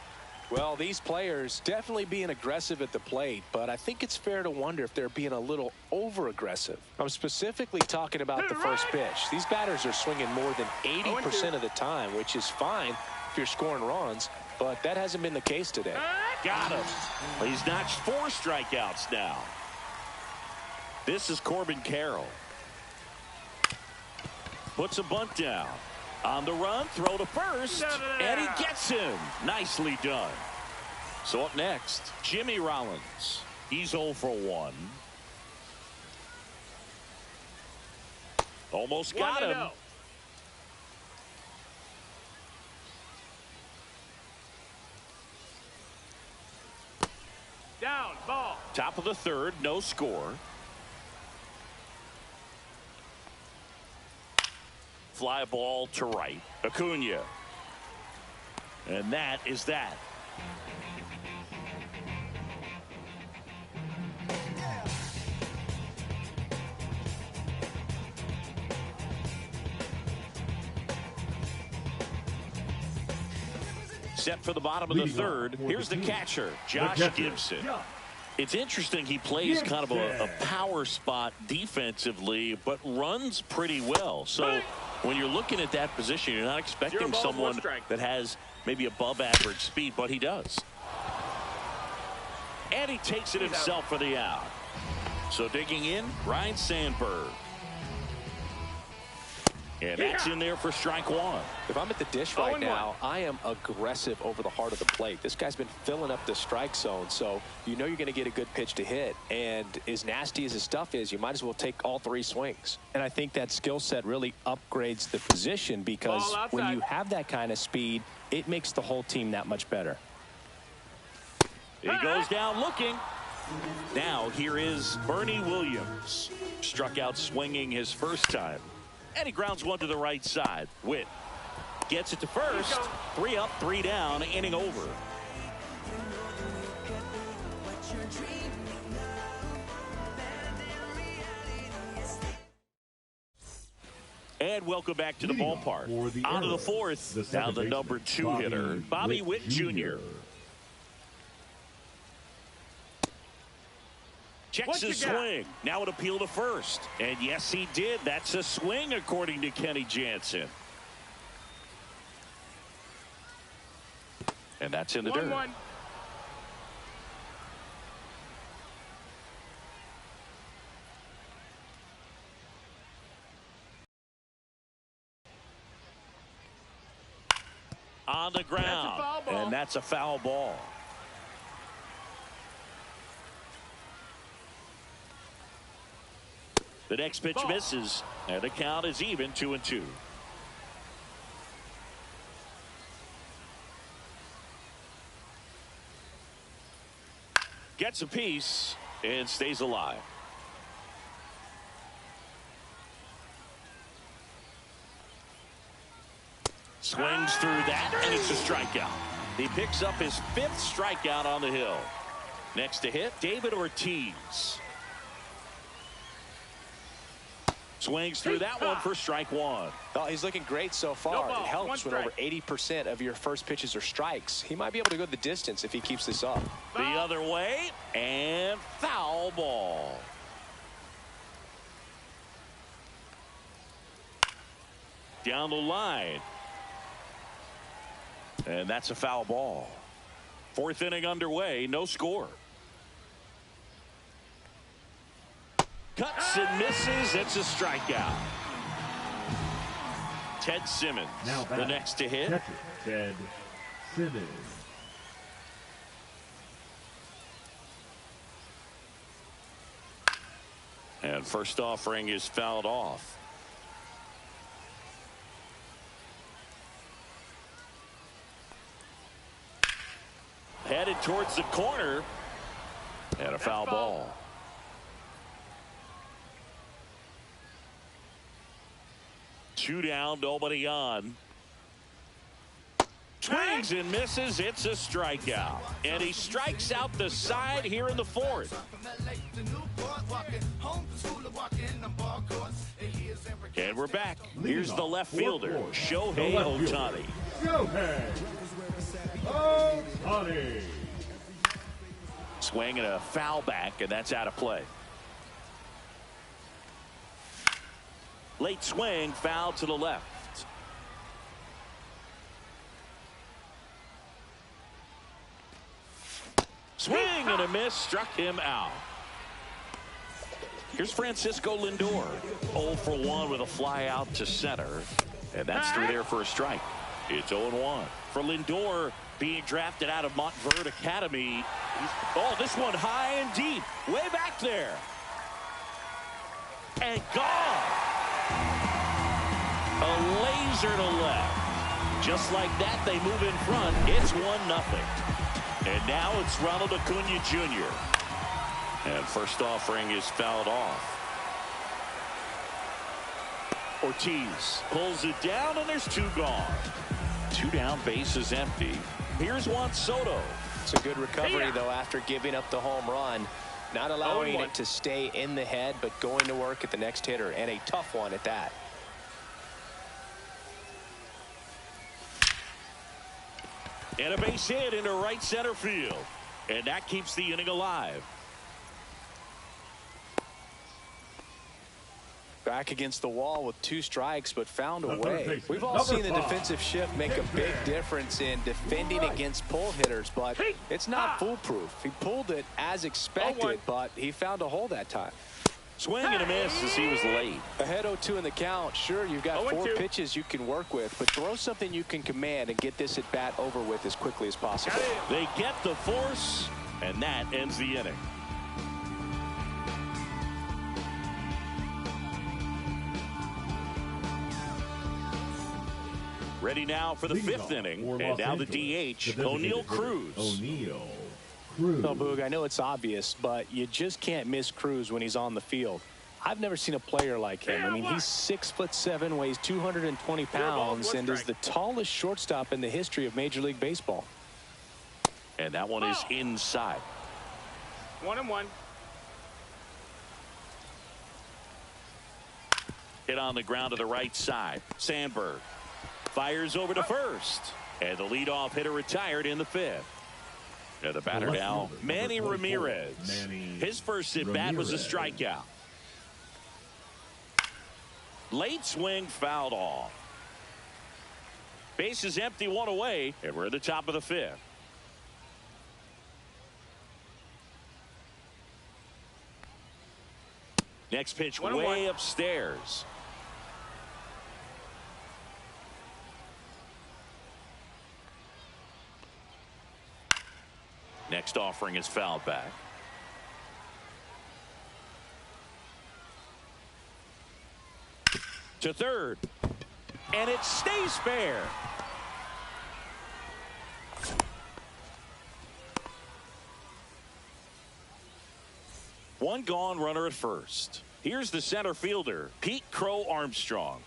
[SPEAKER 2] Well, these players definitely being aggressive at the plate, but I think it's fair to wonder if they're being a little over-aggressive. I'm specifically talking about the first pitch. These batters are swinging more than 80% of the time, which is fine if you're scoring runs, but that hasn't been the case today.
[SPEAKER 1] Got him. He's notched 4 strikeouts now. This is Corbin Carroll. Puts a bunt down. On the run, throw to first, and he gets him. Nicely done. So up next, Jimmy Rollins. He's 0 for 1. Almost got him.
[SPEAKER 3] Down, ball.
[SPEAKER 1] Top of the third, no score. Fly ball to right. Acuna. And that is that. Set for the bottom of the third. Here's the catcher, Josh Gibson. It's interesting, he plays kind of a power spot defensively, but runs pretty well. So when you're looking at that position, you're not expecting someone that has maybe above average speed, but he does. And he takes it himself for the out. So digging in, Ryan Sandberg. And that's in there for strike 1.
[SPEAKER 2] If I'm at the dish right now, I am aggressive over the heart of the plate. This guy's been filling up the strike zone, so you know you're going to get a good pitch to hit. And as nasty as his stuff is, you might as well take all 3 swings. And I think that skill set really upgrades the position because when you have that kind of speed, it makes the whole team that much better.
[SPEAKER 1] He goes down looking. Now here is Bernie Williams. Struck out swinging his first time. And he grounds one to the right side. Witt gets it to first. 3 up, 3 down, inning over. And welcome back to the ballpark. On to the fourth. Now the number 2 hitter, Bobby Witt Jr. Checks his swing. Now an appeal to first. And yes, he did. That's a swing, according to Kenny Jansen. And that's in the dirt.
[SPEAKER 3] 1-1.
[SPEAKER 1] On the ground. And that's a foul ball. The next pitch misses, and the count is even 2-2. Gets a piece and stays alive. Swings through that, and it's a strikeout. He picks up his 5th strikeout on the hill. Next to hit, David Ortiz. Swings through that one for strike one.
[SPEAKER 2] Oh, he's looking great so far.
[SPEAKER 3] No ball,
[SPEAKER 2] it helps when
[SPEAKER 3] one
[SPEAKER 2] over 80% of your first pitches are strikes. He might be able to go the distance if he keeps this up.
[SPEAKER 1] The other way, and foul ball. Down the line. And that's a foul ball. Fourth inning underway, no score. Cuts and misses. It's a strikeout. Ted Simmons,
[SPEAKER 5] Now
[SPEAKER 1] the next to hit.
[SPEAKER 5] catcher, Ted Simmons.
[SPEAKER 1] And first offering is fouled off. Headed towards the corner. And a foul ball. Two down, nobody on. Swings and misses. It's a strikeout. And he strikes out the side here in the fourth. And we're back. Here's the left fielder, Shohei Ohtani.
[SPEAKER 5] Shohei Ohtani.
[SPEAKER 1] Swing and a foul back, and that's out of play. Late swing, foul to the left. Swing and a miss, struck him out. Here's Francisco Lindor, 0 for 1 with a fly out to center, and that's through there for a strike. It's 0-1 for Lindor, being drafted out of Montverde Academy. Oh, this one high and deep, way back there, and gone. A laser to left. Just like that, they move in front. It's 1-0. And now it's Ronald Acuna Jr. And first offering is fouled off. Ortiz pulls it down, and there's two gone. Two down, base is empty. Here's Juan Soto.
[SPEAKER 2] It's a good recovery, though, after giving up the home run. Not allowing
[SPEAKER 3] 0-1.
[SPEAKER 2] it to stay in the head, but going to work at the next hitter, and a tough one at that.
[SPEAKER 1] And a base hit into right center field. And that keeps the inning alive.
[SPEAKER 2] Back against the wall with 2 strikes, but found a
[SPEAKER 5] The third
[SPEAKER 2] way.
[SPEAKER 5] baseman,
[SPEAKER 2] We've all
[SPEAKER 5] number
[SPEAKER 2] seen the
[SPEAKER 5] 5,
[SPEAKER 2] defensive shift make a big difference in defending against pull hitters, but it's not foolproof. He pulled it as expected, but he found a hole that time.
[SPEAKER 1] Swing and a miss as he was late.
[SPEAKER 2] Ahead 0-2 in the count. Sure, you've got 4
[SPEAKER 3] 0-2.
[SPEAKER 2] pitches you can work with, but throw something you can command and get this at bat over with as quickly as possible.
[SPEAKER 1] They get the force, and that ends the inning. Ready now for the
[SPEAKER 5] Leading
[SPEAKER 1] 5th
[SPEAKER 5] off
[SPEAKER 1] inning,
[SPEAKER 5] for
[SPEAKER 1] and
[SPEAKER 5] Los
[SPEAKER 1] now the
[SPEAKER 5] Angeles,
[SPEAKER 1] DH,
[SPEAKER 5] the
[SPEAKER 1] O'Neal
[SPEAKER 5] designated hitter,
[SPEAKER 1] Cruz.
[SPEAKER 5] O'Neal Cruz.
[SPEAKER 2] No, Boog, I know it's obvious, but you just can't miss Cruz when he's on the field. I've never seen a player like him. I mean, he's 6'7", weighs 220 pounds, and is the tallest shortstop in the history of Major League Baseball.
[SPEAKER 1] And that one is inside.
[SPEAKER 3] 1-1.
[SPEAKER 1] Hit on the ground to the right side. Sandberg fires over to first. And the leadoff hitter retired in the 5th. And the batter
[SPEAKER 5] left
[SPEAKER 1] now,
[SPEAKER 5] fielder,
[SPEAKER 1] Manny
[SPEAKER 5] number 24,
[SPEAKER 1] Ramirez.
[SPEAKER 5] Manny
[SPEAKER 1] His first at-bat was a
[SPEAKER 5] Ramirez.
[SPEAKER 1] strikeout. Late swing fouled off. Base is empty, 1 away, and we're at the top of the 5th. Next pitch
[SPEAKER 3] 1-1.
[SPEAKER 1] way upstairs. Next offering is fouled back. To third. And it stays fair. One gone, runner at first. Here's the center fielder, Pete Crow Armstrong.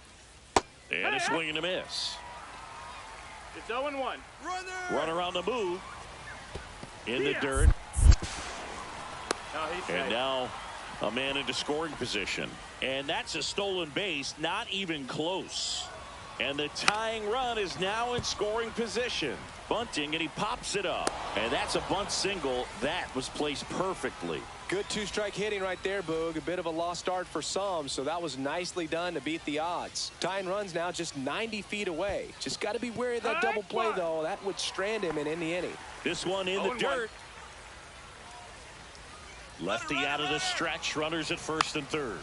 [SPEAKER 1] And a swing and a miss.
[SPEAKER 3] It's 0-1.
[SPEAKER 1] Runner on the move. In the dirt.
[SPEAKER 3] No, he's
[SPEAKER 1] And
[SPEAKER 3] safe.
[SPEAKER 1] now A man into scoring position. And that's a stolen base, not even close. And the tying run is now in scoring position. Bunting, and he pops it up. And that's a bunt single. That was placed perfectly.
[SPEAKER 2] Good two-strike hitting right there, Boog. A bit of a lost start for some, so that was nicely done to beat the odds. Tying runs now just 90 feet away. Just got to be wary of that double play, though. That would strand him in the inning.
[SPEAKER 1] This one in the dirt. Lefty out of the stretch. Runners at first and third.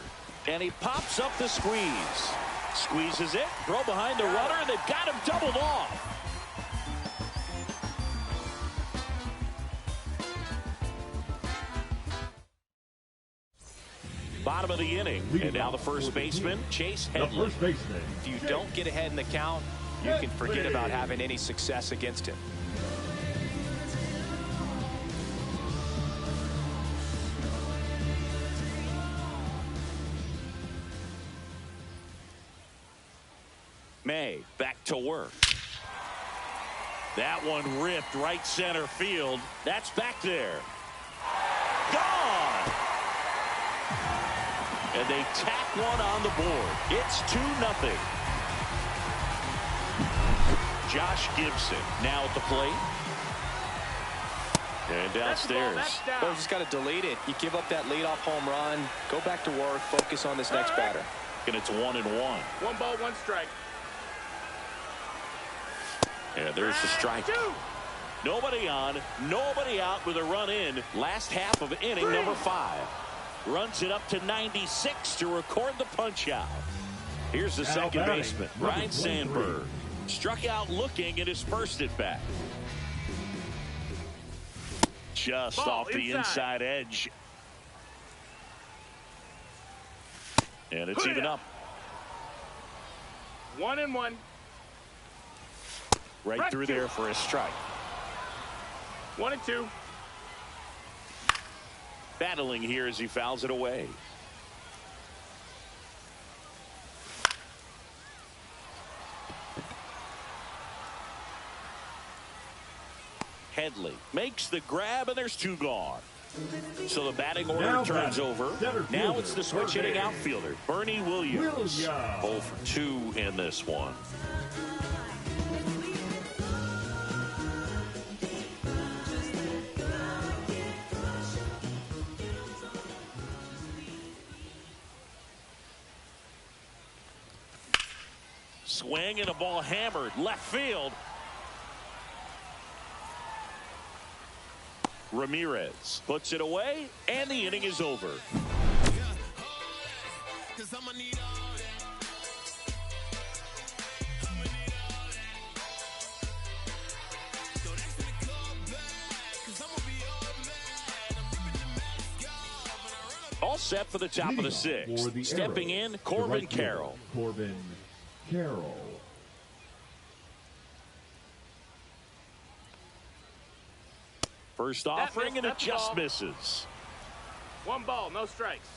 [SPEAKER 1] And he pops up the squeeze. Squeezes it. Throw behind the runner. They've got him doubled off. Bottom of the inning. And now the first baseman, Chase Headley.
[SPEAKER 2] If you don't get ahead in the count, you can forget about having any success against him.
[SPEAKER 1] May back to work. That one ripped right center field. That's back there. Gone. And they tack one on the board. It's 2-0. Josh Gibson now at the plate. And downstairs.
[SPEAKER 2] Well, just got to delete it. You give up that leadoff home run. Go back to work. Focus on this next batter.
[SPEAKER 1] And it's 1-1.
[SPEAKER 3] 1 ball, 1 strike.
[SPEAKER 1] And there's the strike. Nobody on, nobody out with a run in. Last half of inning number 5. Runs it up to 96 to record the punch out. Here's the second baseman, Ryan Sandberg. Struck out looking and dispersed it back. Just off the inside edge. And it's even up.
[SPEAKER 3] 1-1.
[SPEAKER 1] Right through there for a strike.
[SPEAKER 3] 1-2.
[SPEAKER 1] Battling here as he fouls it away. Headley makes the grab, and there's 2 gone. So the batting order turns over. Now it's the switch hitting outfielder, Bernie Williams. 0 for 2 in this one. Swing and a ball hammered left field. Ramirez puts it away, and the inning is over. All set for the top of the 6th. Stepping in, Corbin Carroll. First offering, and it just misses.
[SPEAKER 3] 1 ball, no strikes.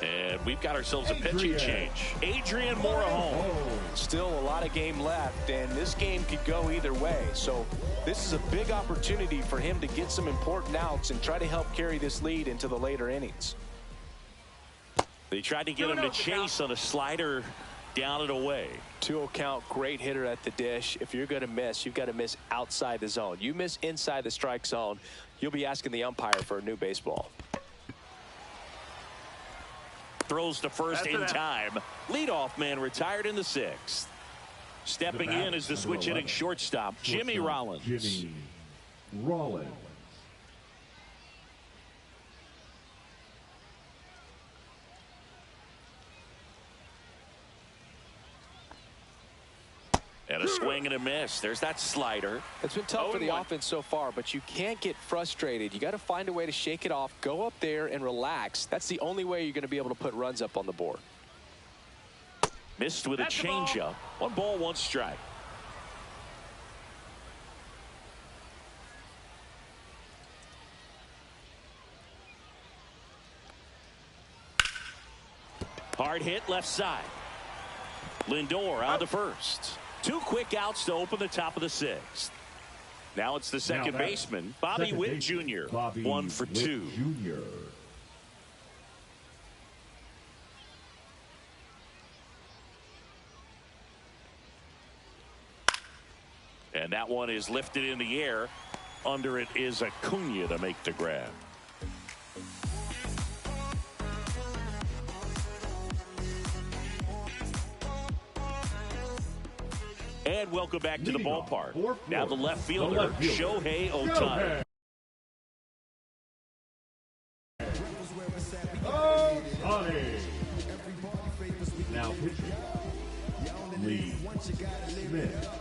[SPEAKER 1] And we've got ourselves a pitching change. Adrian Morejon.
[SPEAKER 2] Still a lot of game left, and this game could go either way. So this is a big opportunity for him to get some important outs and try to help carry this lead into the later innings.
[SPEAKER 1] They tried to get him to chase on a slider down and away.
[SPEAKER 2] 2-0 count, great hitter at the dish. If you're going to miss, you've got to miss outside the zone. You miss inside the strike zone, you'll be asking the umpire for a new baseball.
[SPEAKER 1] Throws to first in time. Leadoff man retired in the 6th. Stepping in is the switch hitting shortstop, Jimmy Rollins.
[SPEAKER 5] Jimmy Rollins.
[SPEAKER 1] And a swing and a miss. There's that slider.
[SPEAKER 2] It's been tough for the offense so far, but you can't get frustrated. You got to find a way to shake it off, go up there and relax. That's the only way you're going to be able to put runs up on the board.
[SPEAKER 1] Missed with a changeup. 1 ball, 1 strike. Hard hit left side. Lindor out to first. 2 quick outs to open the top of the 6th. Now it's the second baseman, Bobby Witt Jr. 1 for 2. And that one is lifted in the air. Under it is Acuna to make the grab. And welcome back to the ballpark. Now the left fielder, Shohei Ohtani.
[SPEAKER 5] Ohtani. Now pitching. Lee Smith.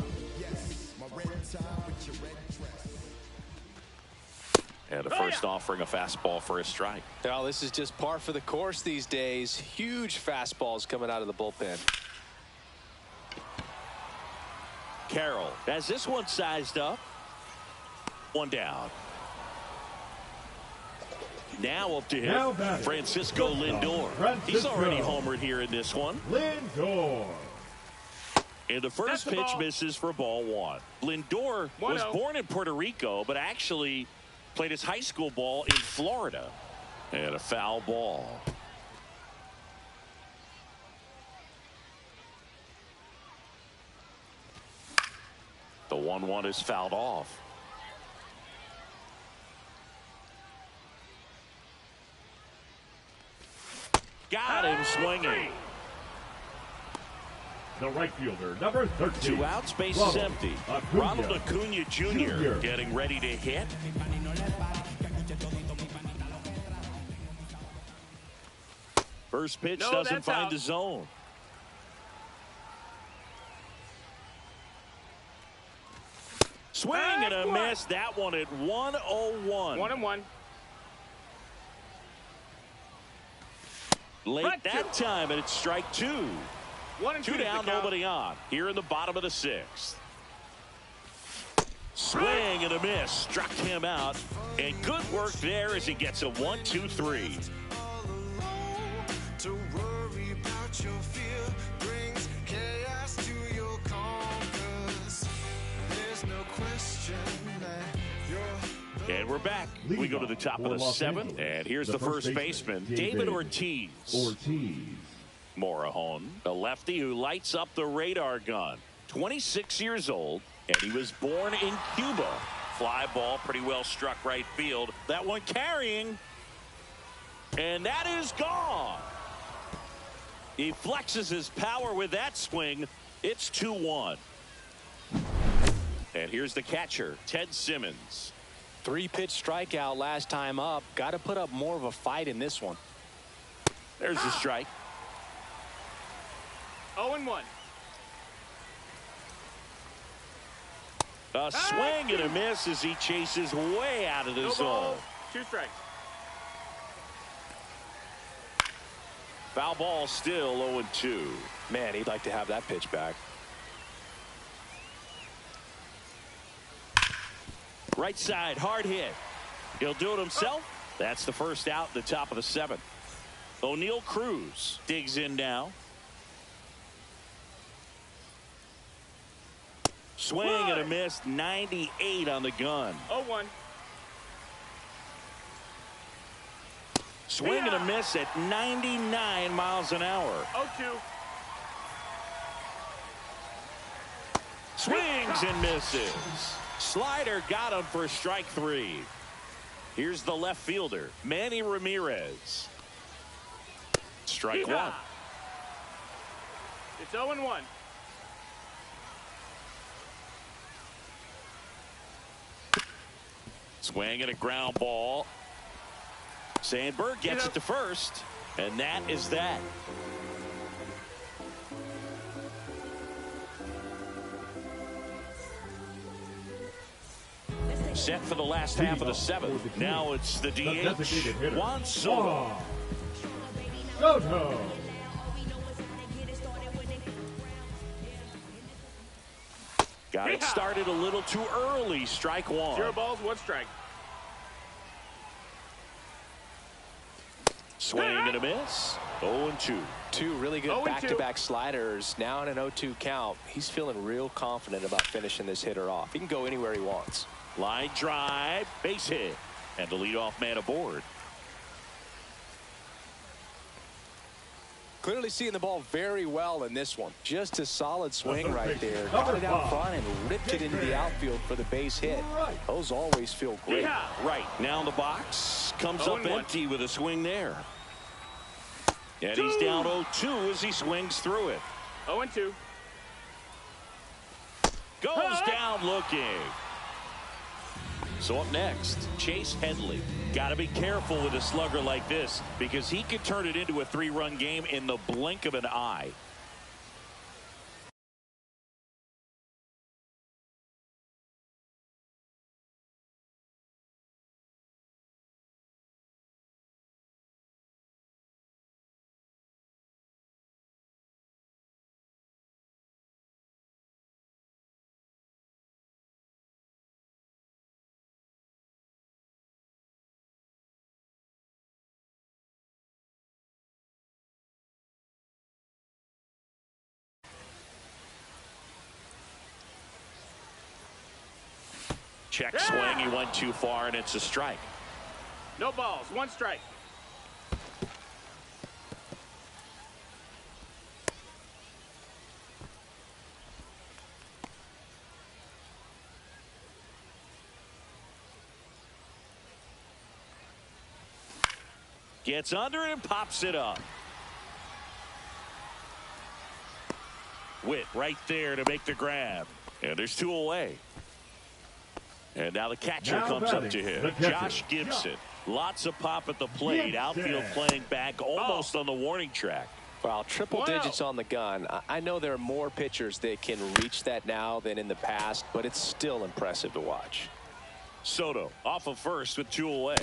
[SPEAKER 1] And a first offering a fastball for a strike.
[SPEAKER 2] Well, this is just par for the course these days. Huge fastballs coming out of the bullpen.
[SPEAKER 1] Carroll has this one sized up. 1 down. Now up to him, Francisco Lindor. He's already homered here in this one.
[SPEAKER 5] Lindor.
[SPEAKER 1] And the first pitch misses for ball 1. Lindor was born in Puerto Rico, but actually played his high school ball in Florida. And a foul ball. The 1-1 is fouled off. Got him swinging.
[SPEAKER 5] The right fielder, number 13.
[SPEAKER 1] 2 outs, base is empty. Ronald Acuna Jr. getting ready to hit. First pitch doesn't find the zone. Swing and a miss. That one at 1-0-1.
[SPEAKER 3] 1-1.
[SPEAKER 1] Late that time, and it's strike 2. 2 down, nobody on. Here in the bottom of the 6th. Swing and a miss. Struck him out. And good work there as he gets a 1-2-3.
[SPEAKER 6] To worry about your fear brings chaos to your compass. There's no question that you're.
[SPEAKER 1] And we're back. We go to the top of the 7th. And here's the first baseman, David Ortiz. Morejon, a lefty who lights up the radar gun. 26 years old, and he was born in Cuba. Fly ball pretty well struck right field. That one carrying. And that is gone. He flexes his power with that swing. It's 2-1. And here's the catcher, Ted Simmons.
[SPEAKER 2] 3-pitch strikeout last time up. Got to put up more of a fight in this one.
[SPEAKER 1] There's the strike.
[SPEAKER 3] 0-1.
[SPEAKER 1] A swing and a miss as he chases way out of the zone.
[SPEAKER 3] 2 strikes.
[SPEAKER 1] Foul ball still 0-2.
[SPEAKER 2] Man, he'd like to have that pitch back.
[SPEAKER 1] Right side, hard hit. He'll do it himself. That's the first out in the top of the 7th. O'Neal Cruz digs in now. Swing and a miss, 98 on the gun.
[SPEAKER 3] 0-1.
[SPEAKER 1] Swing and a miss at 99 miles an hour.
[SPEAKER 3] 0-2.
[SPEAKER 1] Swings and misses. Slider got him for strike 3. Here's the left fielder, Manny Ramirez. Strike one.
[SPEAKER 3] It's 0-1.
[SPEAKER 1] Swing and a ground ball. Sandberg gets it to first, and that is that. Set for the last half of the seventh. Now it's the DH, Juan Soto.
[SPEAKER 5] Soto.
[SPEAKER 1] Got it started a little too early. Strike one.
[SPEAKER 3] 0 balls, 1 strike.
[SPEAKER 1] Swing and a miss. 0-2.
[SPEAKER 2] Two really good back-to-back sliders. Now in an 0-2 count. He's feeling real confident about finishing this hitter off. He can go anywhere he wants.
[SPEAKER 1] Line drive, base hit, and the leadoff man aboard.
[SPEAKER 2] Clearly seeing the ball very well in this one. Just a solid swing right there. Got it out front and ripped it into the outfield for the base hit. Those always feel great.
[SPEAKER 1] Right, now in the box. Comes up empty with a swing there. And he's down 0-2 as he swings through it.
[SPEAKER 3] 0-2.
[SPEAKER 1] Goes down looking. So up next, Chase Headley. Got to be careful with a slugger like this because he could turn it into a 3-run game in the blink of an eye. Check swing. He went too far, and it's a strike.
[SPEAKER 3] No balls, 1 strike.
[SPEAKER 1] Gets under it and pops it up. Witt right there to make the grab. And there's 2 away. And now the catcher comes up to him. Josh Gibson. Lots of pop at the plate. Outfield playing back almost on the warning track.
[SPEAKER 2] Well, triple digits on the gun. I know there are more pitchers that can reach that now than in the past, but it's still impressive to watch.
[SPEAKER 1] Soto off of first with 2 away.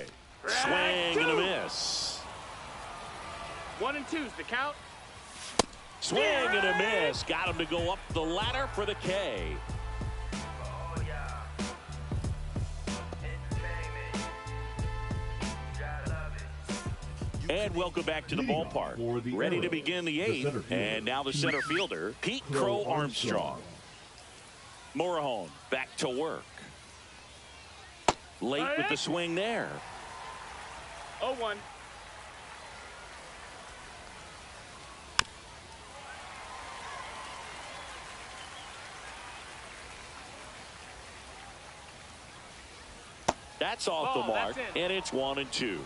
[SPEAKER 1] Swing and a miss.
[SPEAKER 3] 1 and 2's the count.
[SPEAKER 1] Swing and a miss. Got him to go up the ladder for the K. And welcome back to the ballpark. Ready to begin the 8th. And now the center fielder, Pete Crow Armstrong. Morejon back to work. Late with the swing there.
[SPEAKER 3] 0-1.
[SPEAKER 1] That's off the mark, and it's 1-2.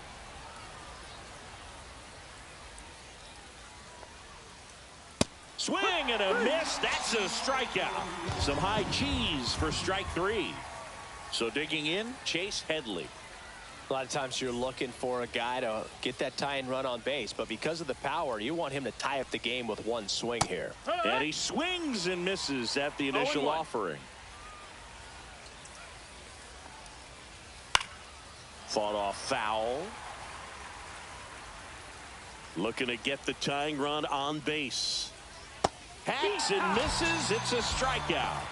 [SPEAKER 1] Swing and a miss. That's a strikeout. Some high cheese for strike 3. So digging in, Chase Headley.
[SPEAKER 2] A lot of times you're looking for a guy to get that tying run on base, but because of the power, you want him to tie up the game with 1 swing here.
[SPEAKER 1] And he swings and misses at the initial offering. Fought off foul. Looking to get the tying run on base. Hacks and misses. It's a strikeout.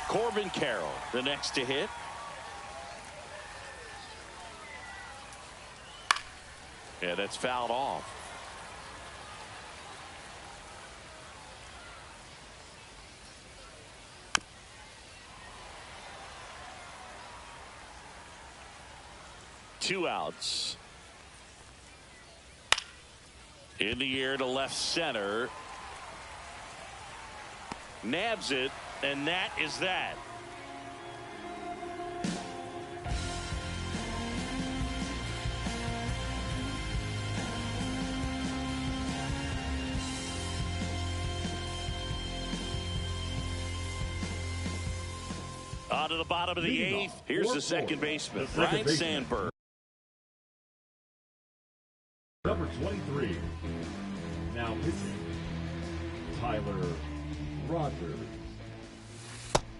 [SPEAKER 1] Corbin Carroll, the next to hit. Yeah, that's fouled off. Two outs. In the air to left center. Nabs it, and that is that. On to the bottom of the
[SPEAKER 5] Leading
[SPEAKER 1] eighth.
[SPEAKER 5] off,
[SPEAKER 1] Here's the
[SPEAKER 5] 4-4,
[SPEAKER 1] second baseman,
[SPEAKER 5] the second
[SPEAKER 1] Ryan
[SPEAKER 5] baseman.
[SPEAKER 1] Sandberg.
[SPEAKER 5] Number 23. Now pitching, Tyler Rogers.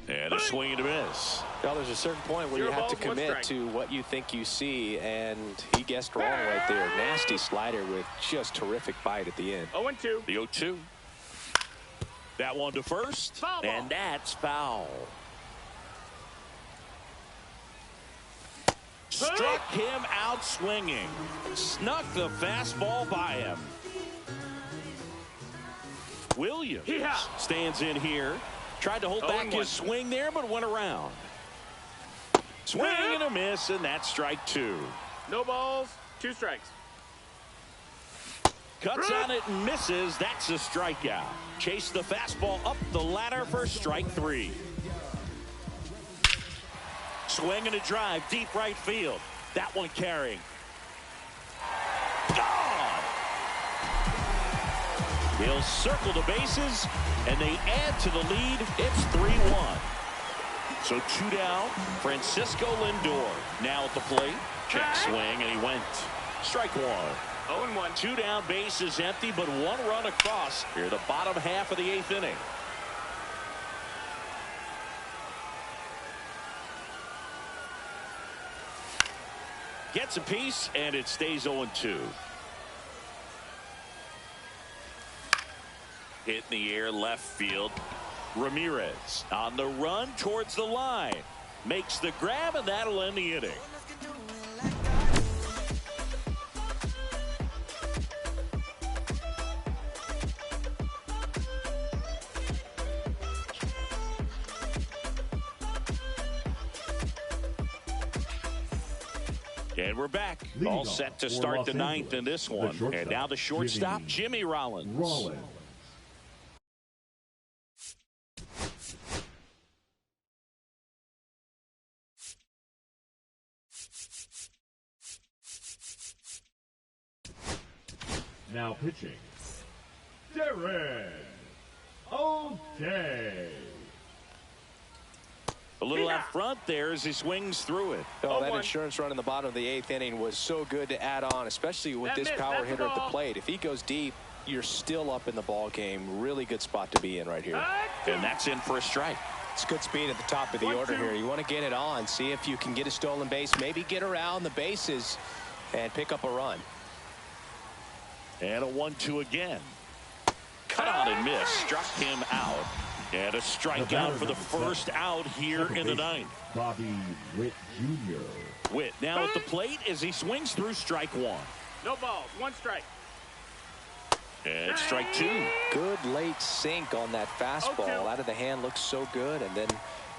[SPEAKER 1] And a swing and a miss.
[SPEAKER 2] Well, there's a certain point where you
[SPEAKER 3] 0
[SPEAKER 2] have to
[SPEAKER 3] balls, 1
[SPEAKER 2] commit
[SPEAKER 3] strike.
[SPEAKER 2] to what you think you see, and he guessed wrong right there. Nasty slider with just terrific bite at the end.
[SPEAKER 3] 0-2.
[SPEAKER 1] The 0-2. That one to first,
[SPEAKER 3] Foul ball.
[SPEAKER 1] and that's foul. Struck him out swinging. Snuck the fastball by him. Williams
[SPEAKER 3] Yeah.
[SPEAKER 1] stands in here. Tried to hold back
[SPEAKER 3] 0-1.
[SPEAKER 1] his swing there, but went around. Swing and a miss, and that's strike 2.
[SPEAKER 3] No balls, 2 strikes.
[SPEAKER 1] Cuts on it and misses. That's a strikeout. Chase the fastball up the ladder for strike 3. Swing and a drive, deep right field. That one carrying. Gone! He'll circle the bases, and they add to the lead. It's 3-1. So 2 down. Francisco Lindor now at the plate. Check swing, and he went. Strike 1.
[SPEAKER 3] 0-1.
[SPEAKER 1] 2 down, base is empty, but 1 run across here the bottom half of the 8th inning. Gets a piece, and it stays 0-2. Hit in the air left field. Ramirez on the run towards the line. Makes the grab, and that'll end the inning. And we're back.
[SPEAKER 5] Leading
[SPEAKER 1] All
[SPEAKER 5] off
[SPEAKER 1] set to
[SPEAKER 5] for
[SPEAKER 1] start
[SPEAKER 5] Los
[SPEAKER 1] the 9th
[SPEAKER 5] Angeles,
[SPEAKER 1] in this
[SPEAKER 5] the
[SPEAKER 1] one.
[SPEAKER 5] shortstop,
[SPEAKER 1] And now the shortstop, Jimmy Rollins.
[SPEAKER 5] Rollins. Now pitching, Darren O'Day.
[SPEAKER 1] A little out front there as he swings through it.
[SPEAKER 2] Oh, that
[SPEAKER 3] 0-1.
[SPEAKER 2] insurance run in the bottom of the 8th inning was so good to add on, especially with
[SPEAKER 3] That
[SPEAKER 2] this
[SPEAKER 3] missed.
[SPEAKER 2] power
[SPEAKER 3] That's the
[SPEAKER 2] hitter at the
[SPEAKER 3] ball.
[SPEAKER 2] plate. If he goes deep, you're still up in the ball game. Really good spot to be in right here.
[SPEAKER 1] And that's in for a strike.
[SPEAKER 2] It's good speed at the top of the
[SPEAKER 3] 1-2.
[SPEAKER 2] order here. You want to get it on, see if you can get a stolen base, maybe get around the bases and pick up a run.
[SPEAKER 1] And a 1-2 again. Cut on and miss. Struck him out. And a strikeout for the first out here in the 9th.
[SPEAKER 5] Bobby Witt Jr.
[SPEAKER 1] Witt now at the plate as he swings through strike 1.
[SPEAKER 3] No balls, 1 strike.
[SPEAKER 1] And strike 2.
[SPEAKER 2] Good late sink on that fastball.
[SPEAKER 3] 0-2.
[SPEAKER 2] Out of the hand looks so good, and then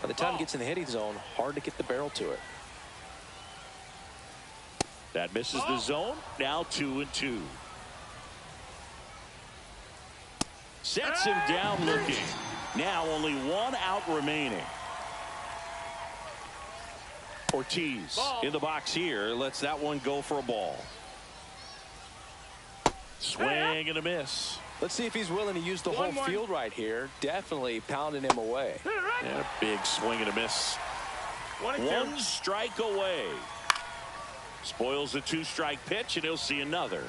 [SPEAKER 2] by the time it gets in the hitting zone, hard to get the barrel to it.
[SPEAKER 1] That misses the zone. Now 2-2. Sets him down looking. Now only 1 out remaining. Ortiz
[SPEAKER 3] Ball.
[SPEAKER 1] in the box here. Lets that one go for a ball. Swing and a miss.
[SPEAKER 2] Let's see if he's willing to use the whole
[SPEAKER 3] 1-1.
[SPEAKER 2] field right here. Definitely pounding him away.
[SPEAKER 1] And a big swing and a miss.
[SPEAKER 3] 1-2.
[SPEAKER 1] 1 strike away. Spoils a 2-strike pitch, and he'll see another.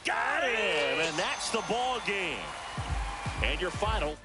[SPEAKER 1] Got him, and that's the ball game. And your final.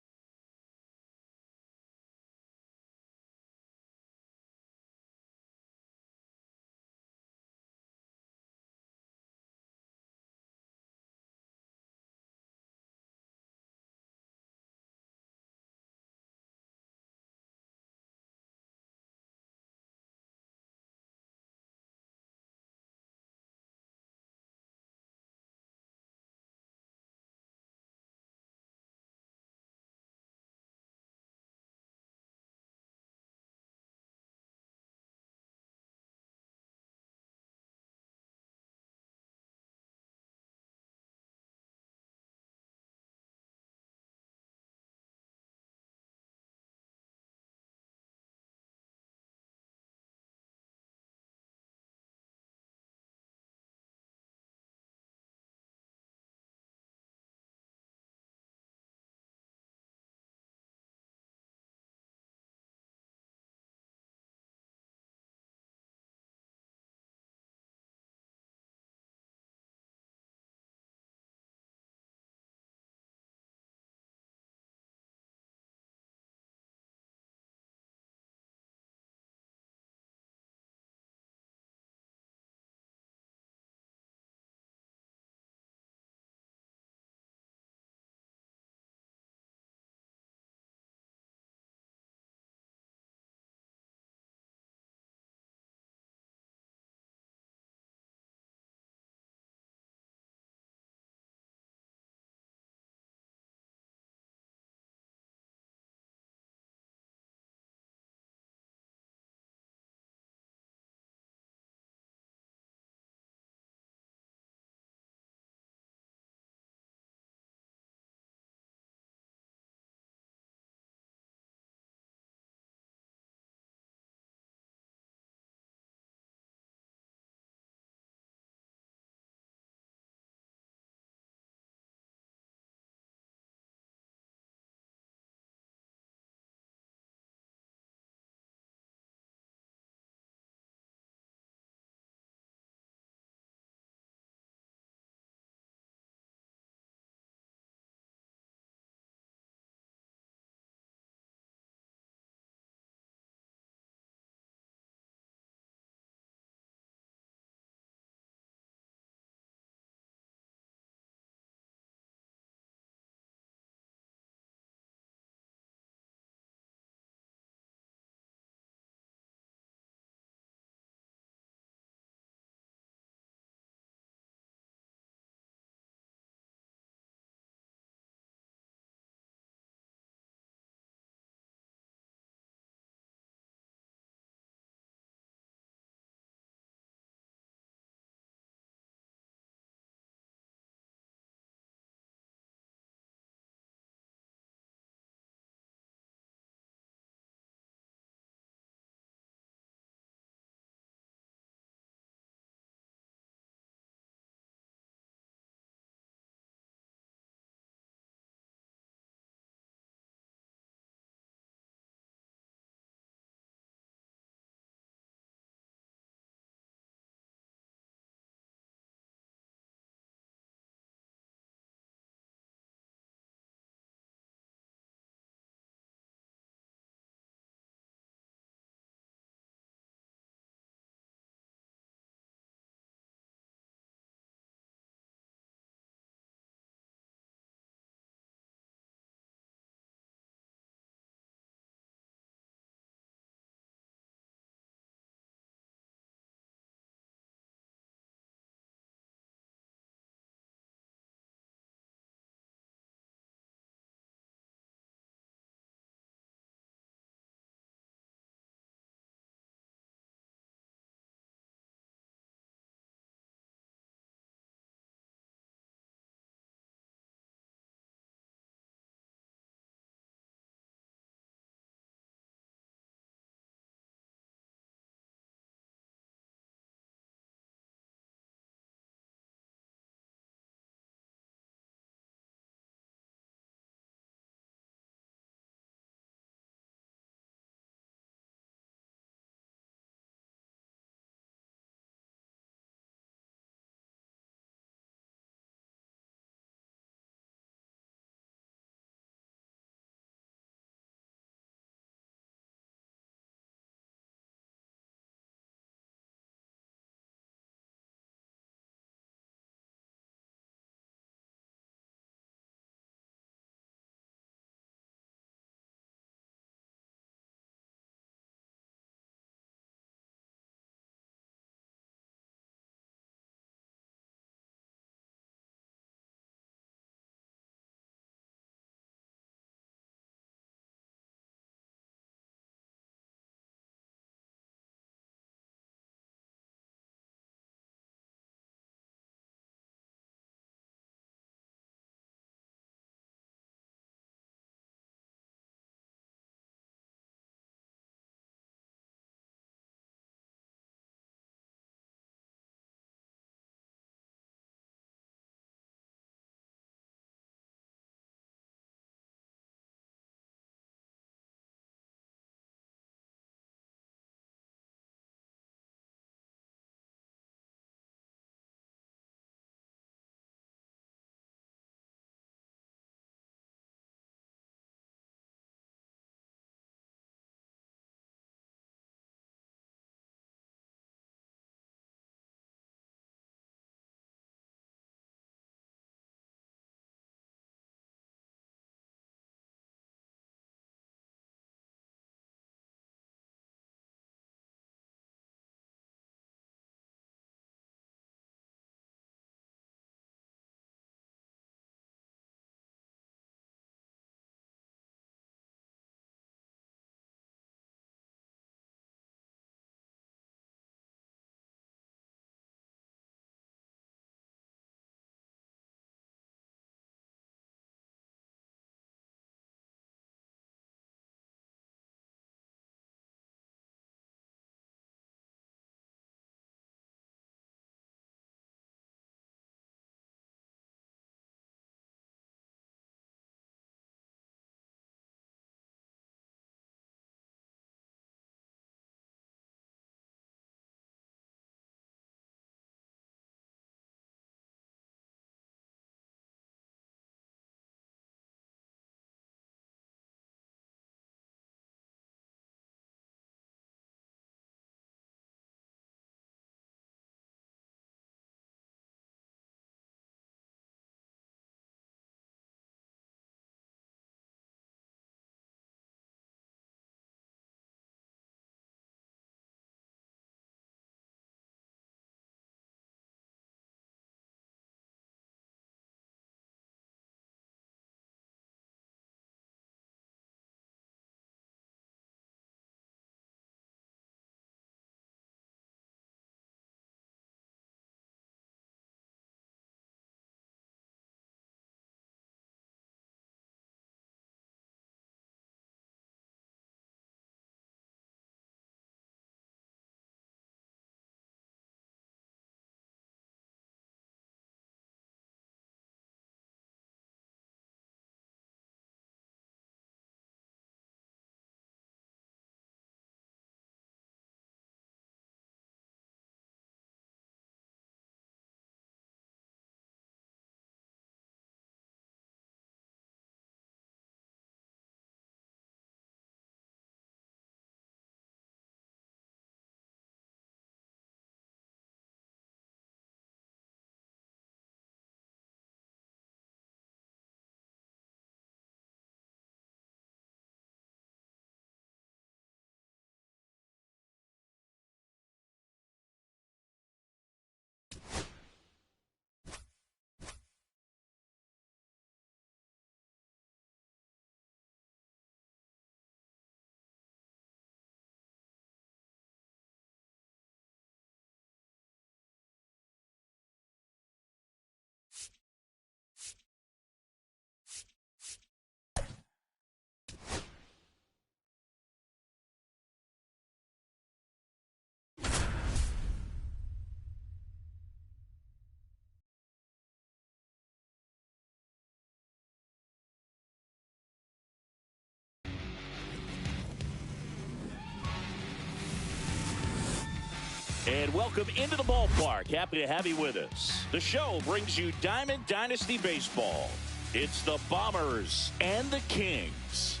[SPEAKER 1] And welcome into the ballpark. Happy to have you with us. The show brings you Diamond Dynasty Baseball. It's the Bombers and the Kings.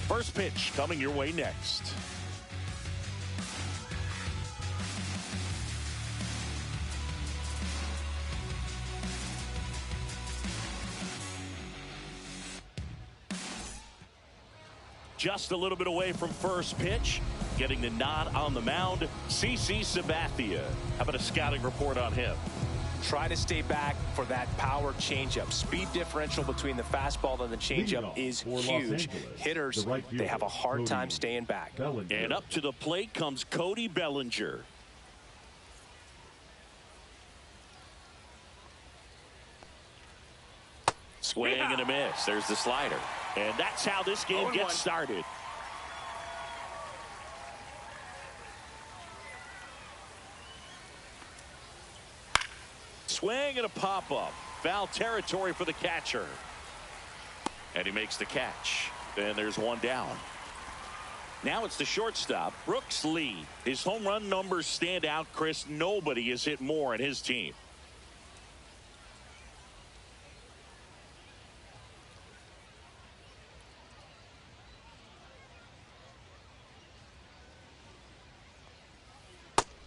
[SPEAKER 1] First pitch coming your way next. Just a little bit away from first pitch. Getting the nod on the mound, CC Sabathia. How about a scouting report on him?
[SPEAKER 2] Try to stay back for that power changeup. Speed differential between the fastball and the changeup is huge. Hitters, they have a hard time staying back.
[SPEAKER 1] And up to the plate comes Cody Bellinger. Swing and a miss. There's the slider. And that's how this game gets started. Swing and a pop-up. Foul territory for the catcher. And he makes the catch. And there's one down. Now it's the shortstop, Brooks Lee. His home run numbers stand out, Chris. Nobody has hit more in his team.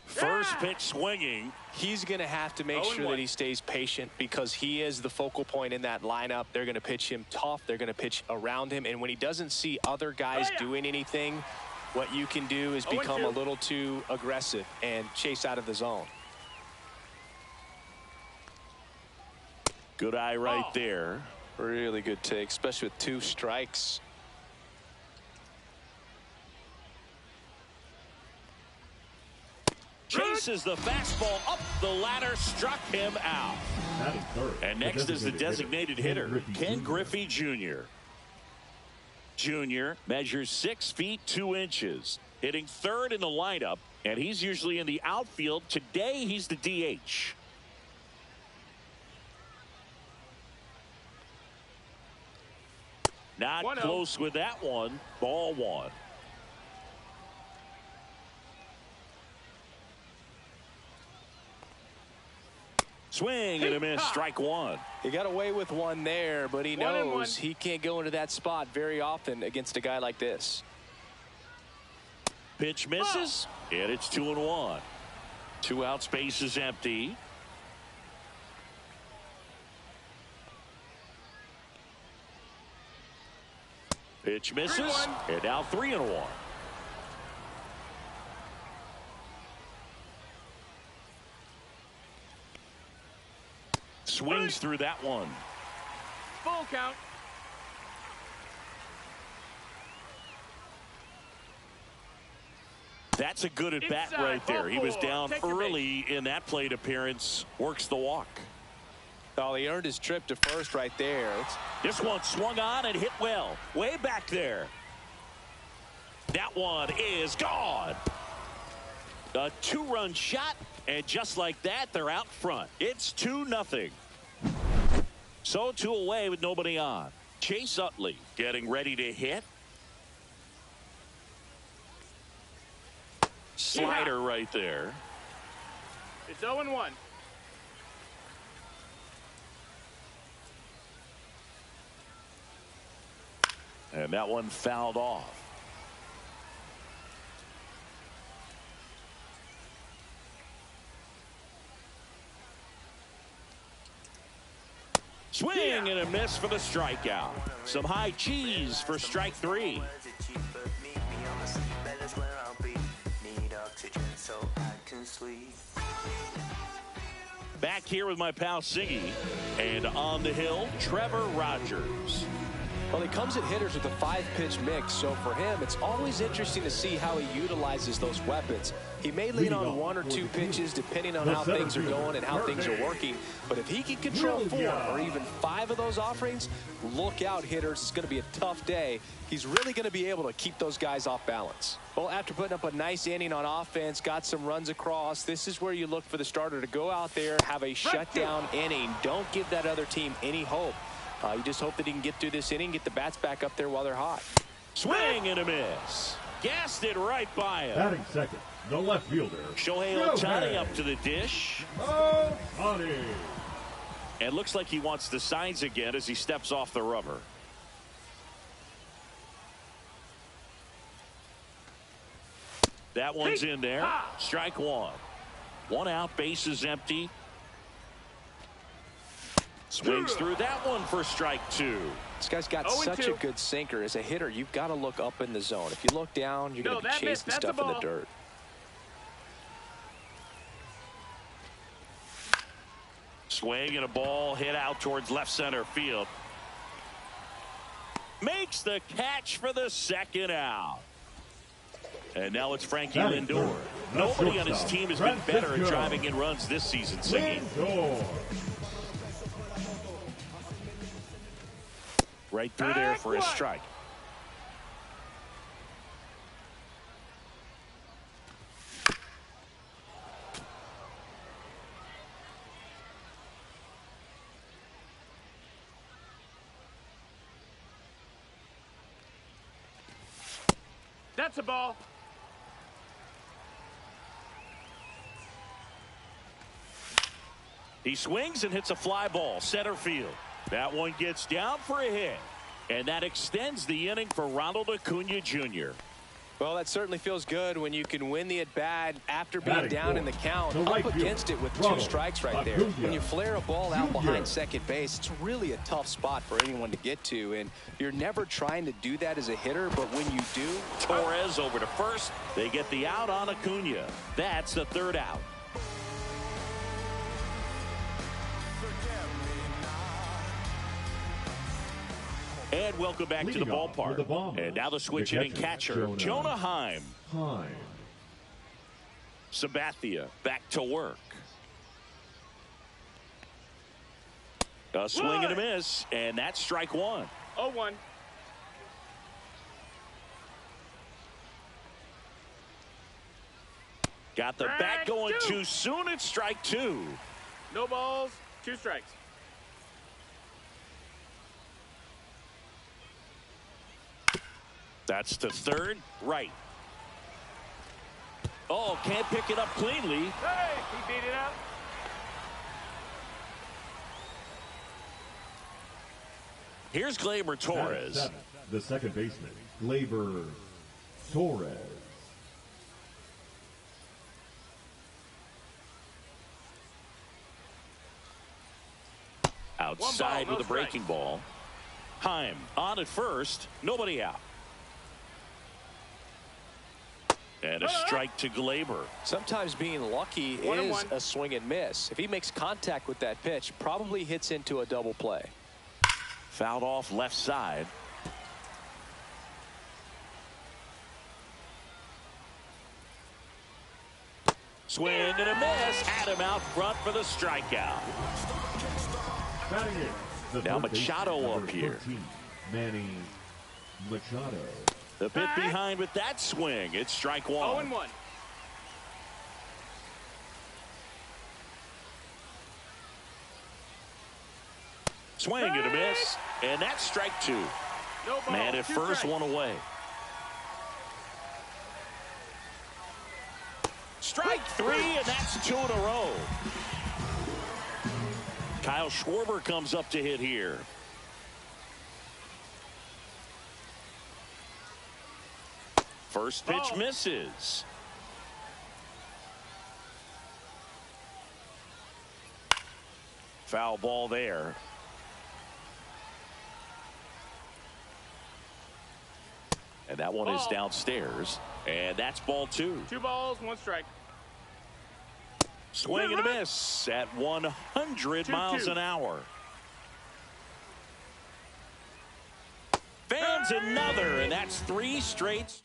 [SPEAKER 1] First pitch swinging.
[SPEAKER 2] He's going to have to make sure that he stays patient because he is the focal point in that lineup. They're going to pitch him tough. They're going to pitch around him. And when he doesn't see other guys doing anything, what you can do is become a little too aggressive and chase out of the zone.
[SPEAKER 1] Good eye right there.
[SPEAKER 2] Really good take, especially with 2 strikes.
[SPEAKER 1] Chases the fastball up the ladder, struck him out. And next is the designated hitter, Ken Griffey Jr. Jr. measures 6 feet 2 inches, hitting third in the lineup, and he's usually in the outfield. Today, he's the DH. Not close with that one. Ball 1. Swing and a miss, strike 1.
[SPEAKER 2] He got away with one there, but he knows he can't go into that spot very often against a guy like this.
[SPEAKER 1] Pitch misses, and it's 2-1. 2 out, space is empty. Pitch misses, and now 3-1. Swings through that one.
[SPEAKER 3] Full count.
[SPEAKER 1] That's a good at bat right there. He was down early in that plate appearance. Works the walk.
[SPEAKER 2] Oh, he earned his trip to first right there.
[SPEAKER 1] This one swung on and hit well. Way back there. That one is gone. A 2-run shot, and just like that, they're out front. It's 2-0. So 2 away with nobody on. Chase Utley getting ready to hit. Slider right there.
[SPEAKER 3] It's 0-1.
[SPEAKER 1] And that one fouled off. Swing and a miss for the strikeout. Some high cheese for strike 3. Back here with my pal Siggy, and on the hill, Trevor Rogers.
[SPEAKER 2] Well, he comes at hitters with a 5-pitch mix, so for him, it's always interesting to see how he utilizes those weapons. He may lean on 1 or 2 pitches depending on how things are going and how things are working, but if he can control 4 or even 5 of those offerings, look out, hitters. It's going to be a tough day. He's really going to be able to keep those guys off balance. Well, after putting up a nice inning on offense, got some runs across, this is where you look for the starter to go out there, have a shutdown inning. Don't give that other team any hope. You just hope that he can get through this inning, get the bats back up there while they're hot.
[SPEAKER 1] Swing and a miss. gassed it right by him.
[SPEAKER 5] Batting second, the left fielder,
[SPEAKER 1] Shohei Ohtani up to the dish.
[SPEAKER 5] Ohtani.
[SPEAKER 1] And looks like he wants the signs again as he steps off the rubber. That one's in there. Strike one. One out, bases empty. Swings through that one for strike two.
[SPEAKER 2] This guy's got such a good sinker. As a hitter, you've got to look up in the zone. If you look down, you're going to be chasing stuff in the dirt.
[SPEAKER 1] Swing and a ball hit out towards left center field. Makes the catch for the second out. And now it's Frankie Lindor. Nobody on his team has been better at driving in runs this season, Singing. Right through there for a strike.
[SPEAKER 3] That's a ball.
[SPEAKER 1] He swings and hits a fly ball center field. That one gets down for a hit. And that extends the inning for Ronald Acuna Jr.
[SPEAKER 2] Well, that certainly feels good when you can win the at-bat after being down in the count, up against it with two strikes right there. When you flare a ball out behind second base, it's really a tough spot for anyone to get to, and you're never trying to do that as a hitter, but when you do.
[SPEAKER 1] Torres over to first. They get the out on Acuna. That's the third out. And welcome back to the ballpark. And now the switch hitting catcher, Jonah Heim. Sabathia back to work. A swing and a miss, and that's strike one.
[SPEAKER 3] 0-1.
[SPEAKER 1] Got the bat going too soon. It's strike two.
[SPEAKER 3] No balls, 2 strikes.
[SPEAKER 1] That's to third, right. Oh, can't pick it up cleanly.
[SPEAKER 3] Hey, he beat it out.
[SPEAKER 1] Here's Gleyber Torres.
[SPEAKER 5] The second baseman, Gleyber Torres.
[SPEAKER 1] Outside with a breaking ball. Heim on at first, nobody out. And a strike to Gleyber.
[SPEAKER 2] Sometimes being lucky is a swing and miss. If he makes contact with that pitch, probably hits into a double play.
[SPEAKER 1] Fouled off left side. Swing and a miss. Had him out front for the strikeout. Now Machado up here.
[SPEAKER 5] Manny Machado.
[SPEAKER 1] The bit behind with that swing. It's strike one.
[SPEAKER 3] 0-1.
[SPEAKER 1] Swing and a miss. And that's strike two.
[SPEAKER 3] No ball,
[SPEAKER 1] Man at first,
[SPEAKER 3] strikes.
[SPEAKER 1] one away. Strike three, and that's 2 in a row. Kyle Schwarber comes up to hit here. First pitch misses. Foul ball there. And that one is downstairs. And that's ball 2.
[SPEAKER 3] 2 balls, 1 strike.
[SPEAKER 1] Swing and a miss at 100 miles an hour. Fans another, and that's 3 straight strikes.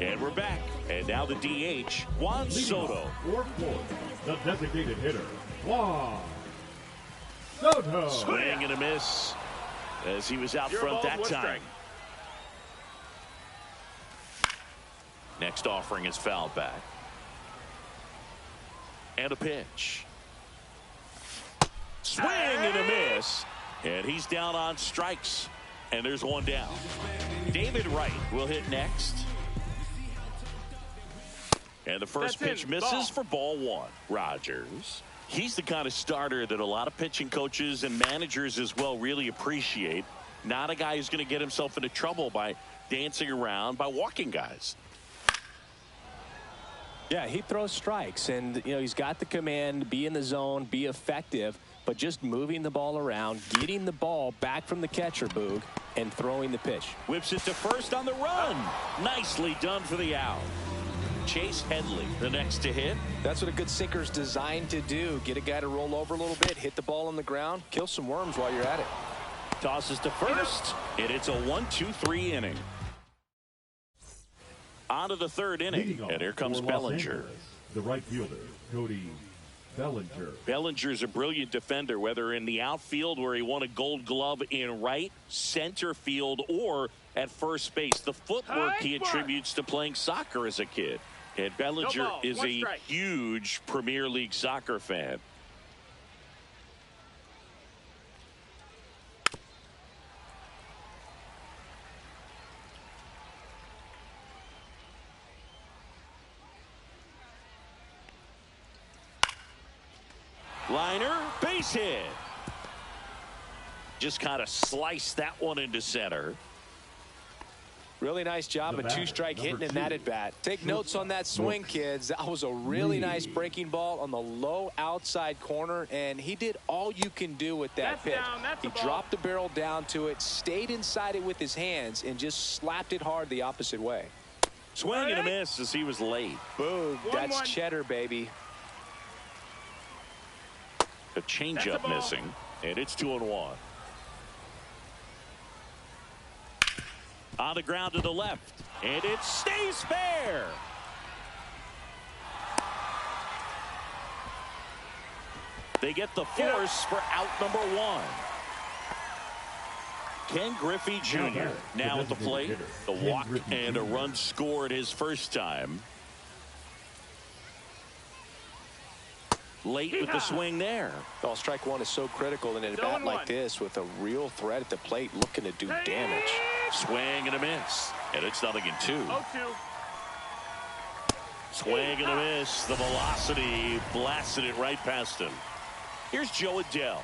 [SPEAKER 1] And we're back. And now the DH, Juan Soto.
[SPEAKER 5] The designated hitter, Juan Soto.
[SPEAKER 1] Swing and a miss as he was out front that time. Next offering is fouled back. And a pitch. Swing and a miss. And he's down on strikes. And there's one down. David Wright will hit next. And the first pitch misses for ball one. Rogers. He's the kind of starter that a lot of pitching coaches and managers as well really appreciate. Not a guy who's going to get himself into trouble by dancing around, by walking guys.
[SPEAKER 2] Yeah, he throws strikes, and he's got the command, be in the zone, be effective, but just moving the ball around, getting the ball back from the catcher, Boog, and throwing the pitch.
[SPEAKER 1] Whips it to first on the run. Nicely done for the out. Chase Headley, the next to hit.
[SPEAKER 2] That's what a good sinker's designed to do. Get a guy to roll over a little bit, hit the ball on the ground, kill some worms while you're at it.
[SPEAKER 1] Tosses to first, and it's a 1-2-3 inning. On to the third inning, and here comes Bellinger.
[SPEAKER 5] The right fielder, Cody Bellinger.
[SPEAKER 1] Bellinger's a brilliant defender, whether in the outfield where he won a Gold Glove in right, center field, or at first base. The footwork he attributes to playing soccer as a kid. And Bellinger is a huge Premier League soccer fan. Liner, base hit. Just kind of sliced that one into center.
[SPEAKER 2] Really nice job of two-strike hitting in that at-bat. Take notes on that swing, kids. That was a really nice breaking ball on the low outside corner, and he did all you can do with that pitch. He dropped the barrel down to it, stayed inside it with his hands, and just slapped it hard the opposite way.
[SPEAKER 1] Swing and a miss as he was late.
[SPEAKER 2] Boom, that's cheddar, baby.
[SPEAKER 1] A changeup missing, and it's 2-1. On the ground to the left, and it stays fair. They get the force for out number one. Ken Griffey Jr. now at the plate. The walk and a run scored his first time. Late with the swing there.
[SPEAKER 2] Well, strike one is so critical in a bat like this with a real threat at the plate looking to do damage.
[SPEAKER 1] Swing and a miss. And it's 0-2.
[SPEAKER 3] 0-2.
[SPEAKER 1] Swing and a miss. The velocity blasted it right past him. Here's Joe Adele.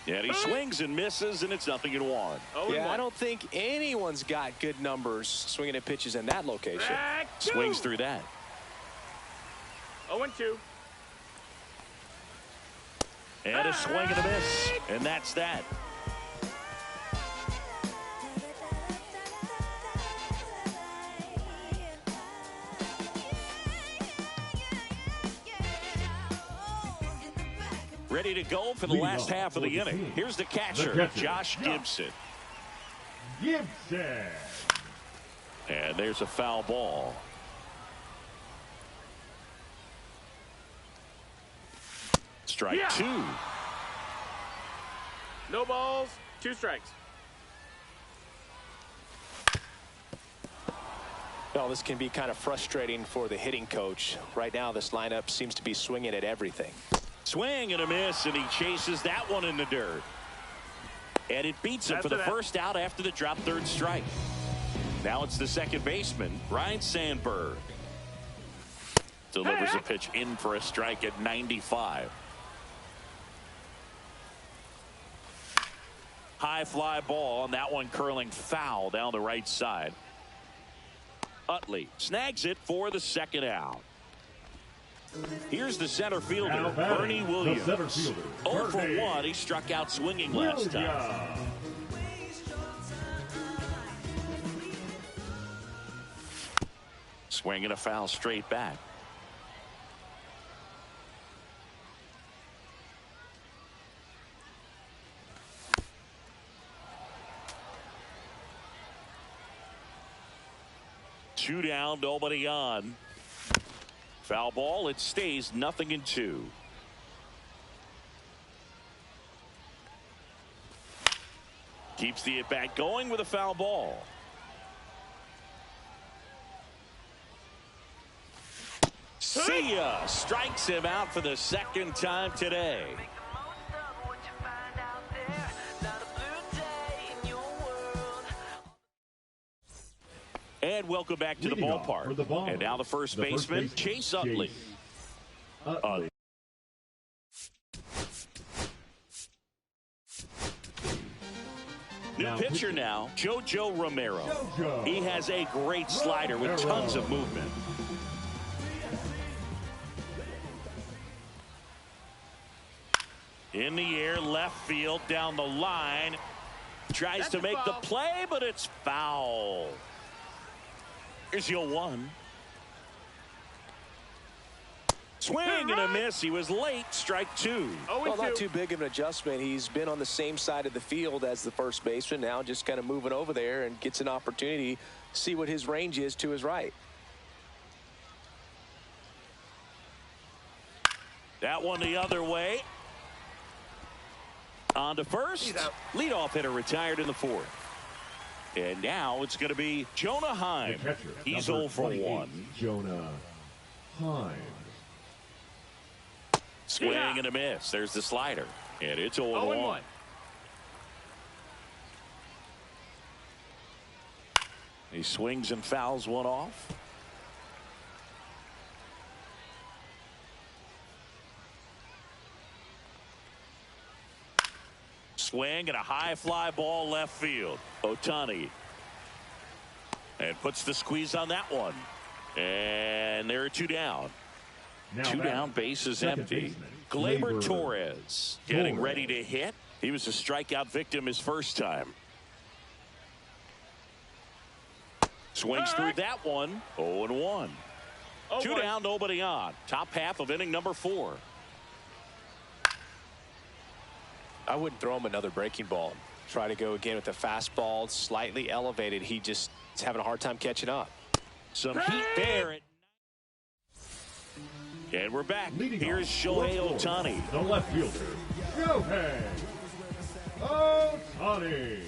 [SPEAKER 1] And he swings and misses, and it's 0-1.
[SPEAKER 2] Yeah, I don't think anyone's got good numbers swinging at pitches in that location.
[SPEAKER 1] Swings through that.
[SPEAKER 3] 0-2.
[SPEAKER 1] And a swing and a miss. And that's that. Ready to go for the last half of the inning. Here's the catcher, Josh Gibson.
[SPEAKER 5] Gibson.
[SPEAKER 1] And there's a foul ball. Strike two.
[SPEAKER 3] No balls, 2 strikes.
[SPEAKER 2] Well, this can be kind of frustrating for the hitting coach. Right now, this lineup seems to be swinging at everything.
[SPEAKER 1] Swing and a miss, and he chases that one in the dirt. And it beats him for the first out after the drop third strike. Now it's the second baseman, Ryne Sandberg. Delivers a pitch in for a strike at 95. High fly ball, and that one curling foul down the right side. Utley snags it for the second out. Here's the center fielder, Bernie Williams. 0 for 1. He struck out swinging last time. Swinging a foul straight back. Two down, nobody on. Foul ball, it stays 0-2. Keeps the at-bat going with a foul ball. See ya! Strikes him out for the second time today. And welcome back to the
[SPEAKER 5] Leading off
[SPEAKER 1] ballpark.
[SPEAKER 5] for the Bombers,
[SPEAKER 1] And now the first baseman, Chase Utley.
[SPEAKER 5] Utley.
[SPEAKER 1] New pitcher now, JoJo Romero. He has a great slider with tons of movement. In the air, left field, down the line. Tries to make the play, but it's foul. Here's your 1. Swing and a miss. He was late. Strike 2.
[SPEAKER 2] Well, not too big of an adjustment. He's been on the same side of the field as the first baseman. Now just kind of moving over there and gets an opportunity to see what his range is to his right.
[SPEAKER 1] That one the other way. On to first. Leadoff hitter retired in the 4th. And now it's going to be Jonah Heim. He's 0 for 1.
[SPEAKER 5] Jonah Heim.
[SPEAKER 1] Swing and a miss. There's the slider. And it's 0-1. He swings and fouls one off. Swing and a high fly ball left field. Ohtani. And puts the squeeze on that one. And there are 2 down.
[SPEAKER 5] Now
[SPEAKER 1] 2 down, base is empty. Gleyber Torres getting ready to hit. He was a strikeout victim his first time. Swings through that one. 0-1. 2 down, nobody on. Top half of inning number 4.
[SPEAKER 2] I wouldn't throw him another breaking ball. Try to go again with the fastball, slightly elevated. He just is having a hard time catching up.
[SPEAKER 1] Some heat there. And we're back. Here's Shohei Ohtani.
[SPEAKER 5] The left fielder, Shohei Ohtani.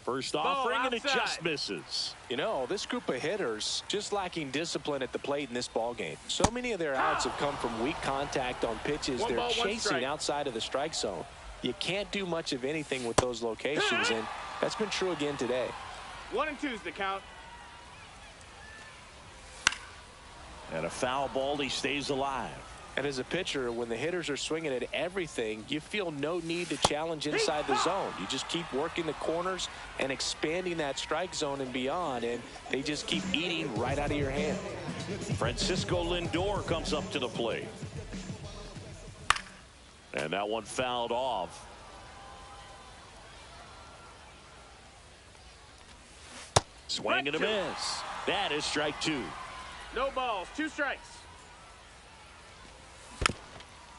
[SPEAKER 1] First offering, and it just misses.
[SPEAKER 2] You know, this group of hitters just lacking discipline at the plate in this ballgame. So many of their outs have come from weak contact on pitches they're chasing outside of the strike zone. You can't do much of anything with those locations, and that's been true again today.
[SPEAKER 3] 1 and 2's the count.
[SPEAKER 1] And a foul ball, he stays alive.
[SPEAKER 2] And as a pitcher, when the hitters are swinging at everything, you feel no need to challenge inside the zone. You just keep working the corners and expanding that strike zone and beyond, and they just keep eating right out of your hand.
[SPEAKER 1] Francisco Lindor comes up to the plate. And that one fouled off. Swing and a miss. That is strike 2.
[SPEAKER 3] No balls, 2 strikes.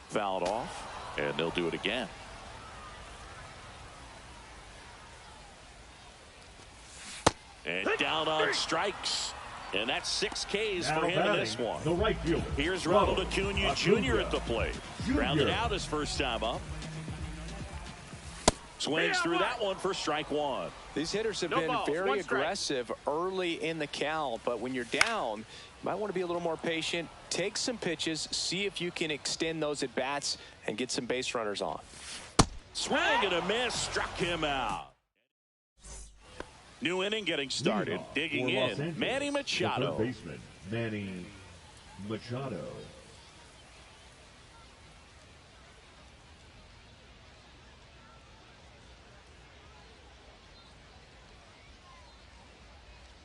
[SPEAKER 1] Fouled off, and they'll do it again. And down on strikes. And that's 6 Ks for him in this one.
[SPEAKER 5] The right fielder.
[SPEAKER 1] Here's Ronald Acuna Jr. at the plate. Grounded out his first time up. Swings through that one for strike 1.
[SPEAKER 2] These hitters have been very aggressive early in the count, but when you're down, you might want to be a little more patient. Take some pitches, see if you can extend those at bats and get some base runners on.
[SPEAKER 1] Swing and a miss, struck him out. New inning getting started. Digging in, Manny Machado.
[SPEAKER 5] Third baseman, Manny Machado.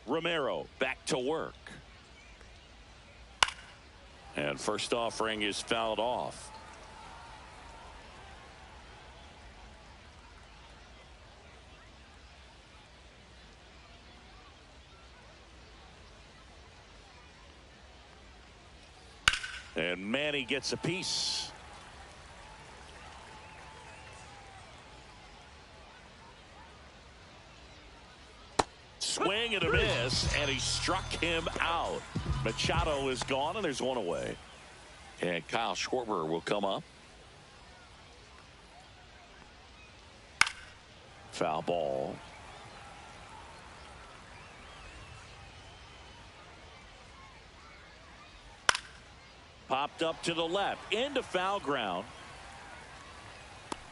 [SPEAKER 1] Romero back to work. And first offering is fouled off. And Manny gets a piece. Swing and a miss, and he struck him out. Machado is gone, and there's one away. And Kyle Schwarber will come up. Foul ball. Popped up to the left, into foul ground.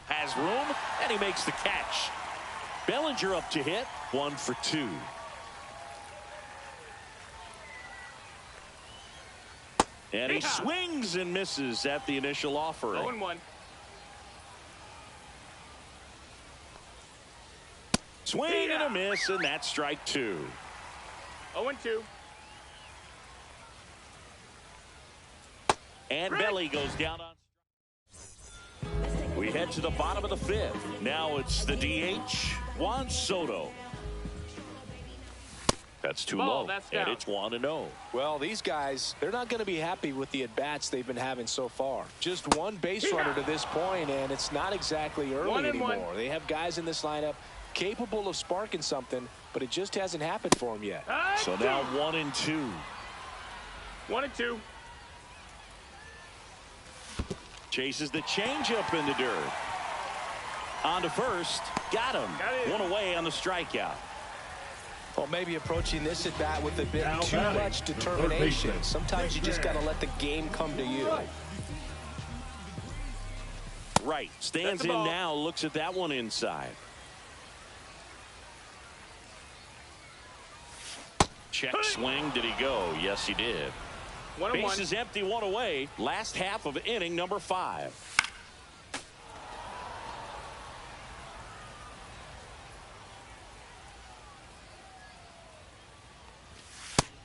[SPEAKER 1] Has room, and he makes the catch. Bellinger up to hit, 1 for 2. And he swings and misses at the initial offering.
[SPEAKER 3] 0-1.
[SPEAKER 1] Swing and a miss, and that's strike 2.
[SPEAKER 3] 0-2.
[SPEAKER 1] And Belly goes down on. We head to the bottom of the 5th. Now it's the DH, Juan Soto. That's too low, and it's 1-0.
[SPEAKER 2] Well, these guys, they're not going to be happy with the at-bats they've been having so far. Just one base runner to this point, and it's not exactly early anymore. They have guys in this lineup capable of sparking something, but it just hasn't happened for them yet.
[SPEAKER 1] So now 1-2.
[SPEAKER 3] 1-2.
[SPEAKER 1] Chases the changeup in the dirt. On to first. Got him. One away on the strikeout.
[SPEAKER 2] Well, maybe approaching this at bat with a bit too much determination. Sometimes you just got to let the game come to you.
[SPEAKER 1] Right. Stands in now. Looks at that one inside. Check swing. Did he go? Yes, he did. Base is empty, one away. Last half of inning number 5.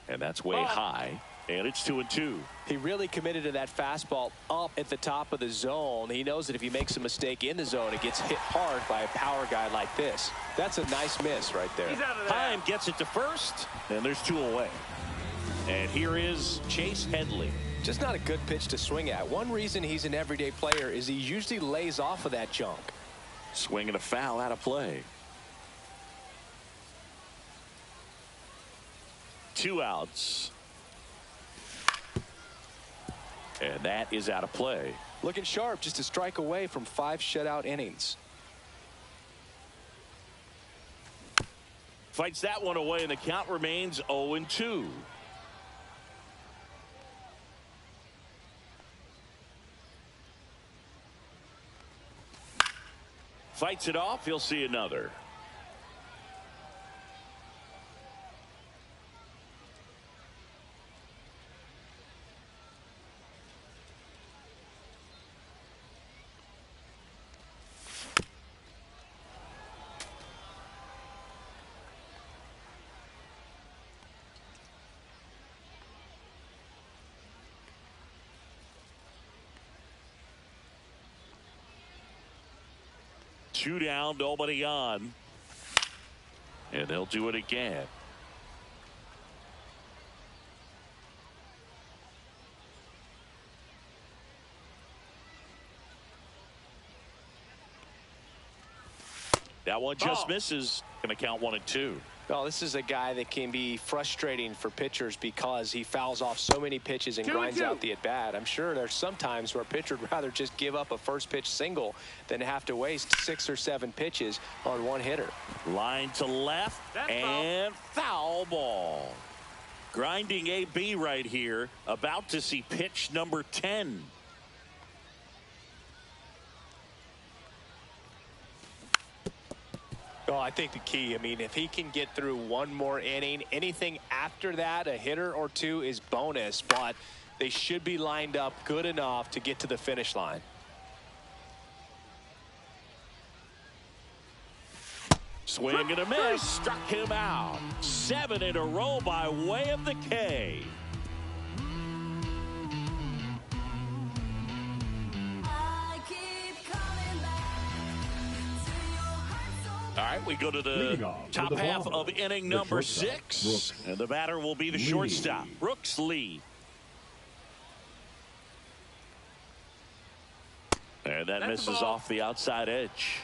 [SPEAKER 1] And that's way high. And it's 2-2.
[SPEAKER 2] He really committed to that fastball up at the top of the zone. He knows that if he makes a mistake in the zone, it gets hit hard by a power guy like this. That's a nice miss right there.
[SPEAKER 1] Heim gets it to first, and there's 2 away. And here is Chase Headley.
[SPEAKER 2] Just not a good pitch to swing at. One reason he's an everyday player is he usually lays off of that junk.
[SPEAKER 1] Swing and a foul out of play. 2 outs. And that is out of play.
[SPEAKER 2] Looking sharp, just a strike away from 5 shutout innings.
[SPEAKER 1] Fights that one away, and the count remains 0-2. Fights it off. He'll see another. Two down, nobody on. And they'll do it again. That one just misses. Going to count 1-2.
[SPEAKER 2] Well, this is a guy that can be frustrating for pitchers because he fouls off so many pitches and grinds out the at-bat. I'm sure there's some times where a pitcher would rather just give up a first pitch single than have to waste 6 or 7 pitches on one hitter.
[SPEAKER 1] Line to left and foul ball. Grinding AB right here. About to see pitch number 10.
[SPEAKER 2] Well, I think the key, I mean, if he can get through one more inning, anything after that, a hitter or 2 is bonus, but they should be lined up good enough to get to the finish line.
[SPEAKER 1] Swing and a miss. Struck him out. 7 in a row by way of the K. All right, we go to the top half of inning number 6. And the batter will be the shortstop, Brooks Lee. And that misses off the outside edge.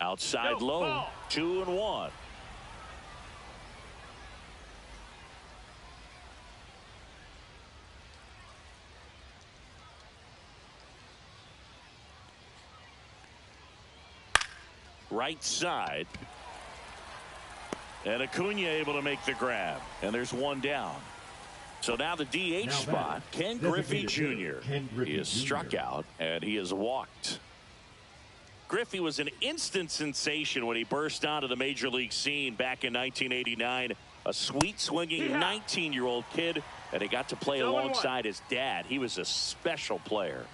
[SPEAKER 1] Outside low, 2-1. Right side. And Acuna able to make the grab. And there's one down. So now the DH spot, Ken Griffey Jr. He is struck out and he is walked. Griffey was an instant sensation when he burst onto the major league scene back in 1989. A sweet swinging 19-year-old kid, and he got to play alongside his dad. He was a special player.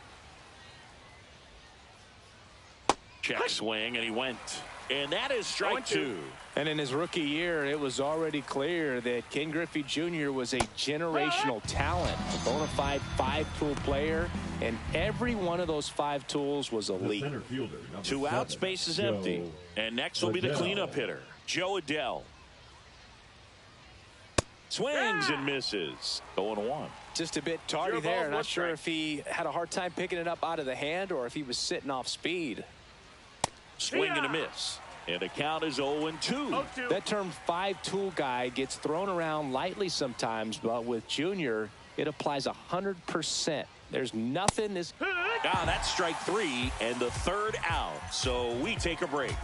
[SPEAKER 1] Check swing, and he went. And that is strike two.
[SPEAKER 2] And in his rookie year, it was already clear that Ken Griffey Jr. was a generational talent, a bona fide five-tool player, and every one of those five tools was elite.
[SPEAKER 1] Two out, space is empty. And next will be the cleanup hitter, Joe Adell. Swings and misses. 0-1.
[SPEAKER 2] Just a bit tardy there. Not sure if he had a hard time picking it up out of the hand or if he was sitting off speed.
[SPEAKER 1] Swing and a miss. And the count is 0-2.
[SPEAKER 2] That term five-tool guy gets thrown around lightly sometimes, but with Junior, it applies 100%. There's nothing this.
[SPEAKER 1] That's strike three and the third out. So we take a break.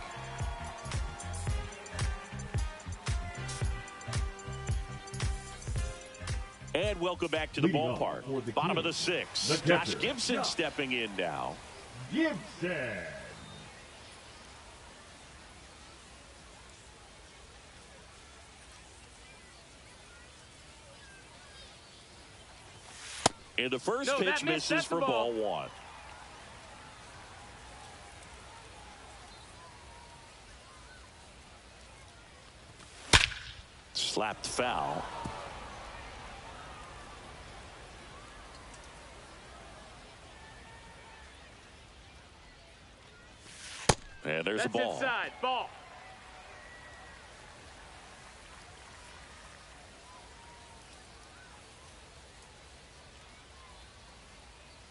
[SPEAKER 1] And welcome back to the ballpark. Bottom of the sixth. Josh Gibson stepping in now.
[SPEAKER 5] Gibson.
[SPEAKER 1] And the first pitch misses for ball one. Slapped foul. And there's a ball.
[SPEAKER 3] Inside. Ball.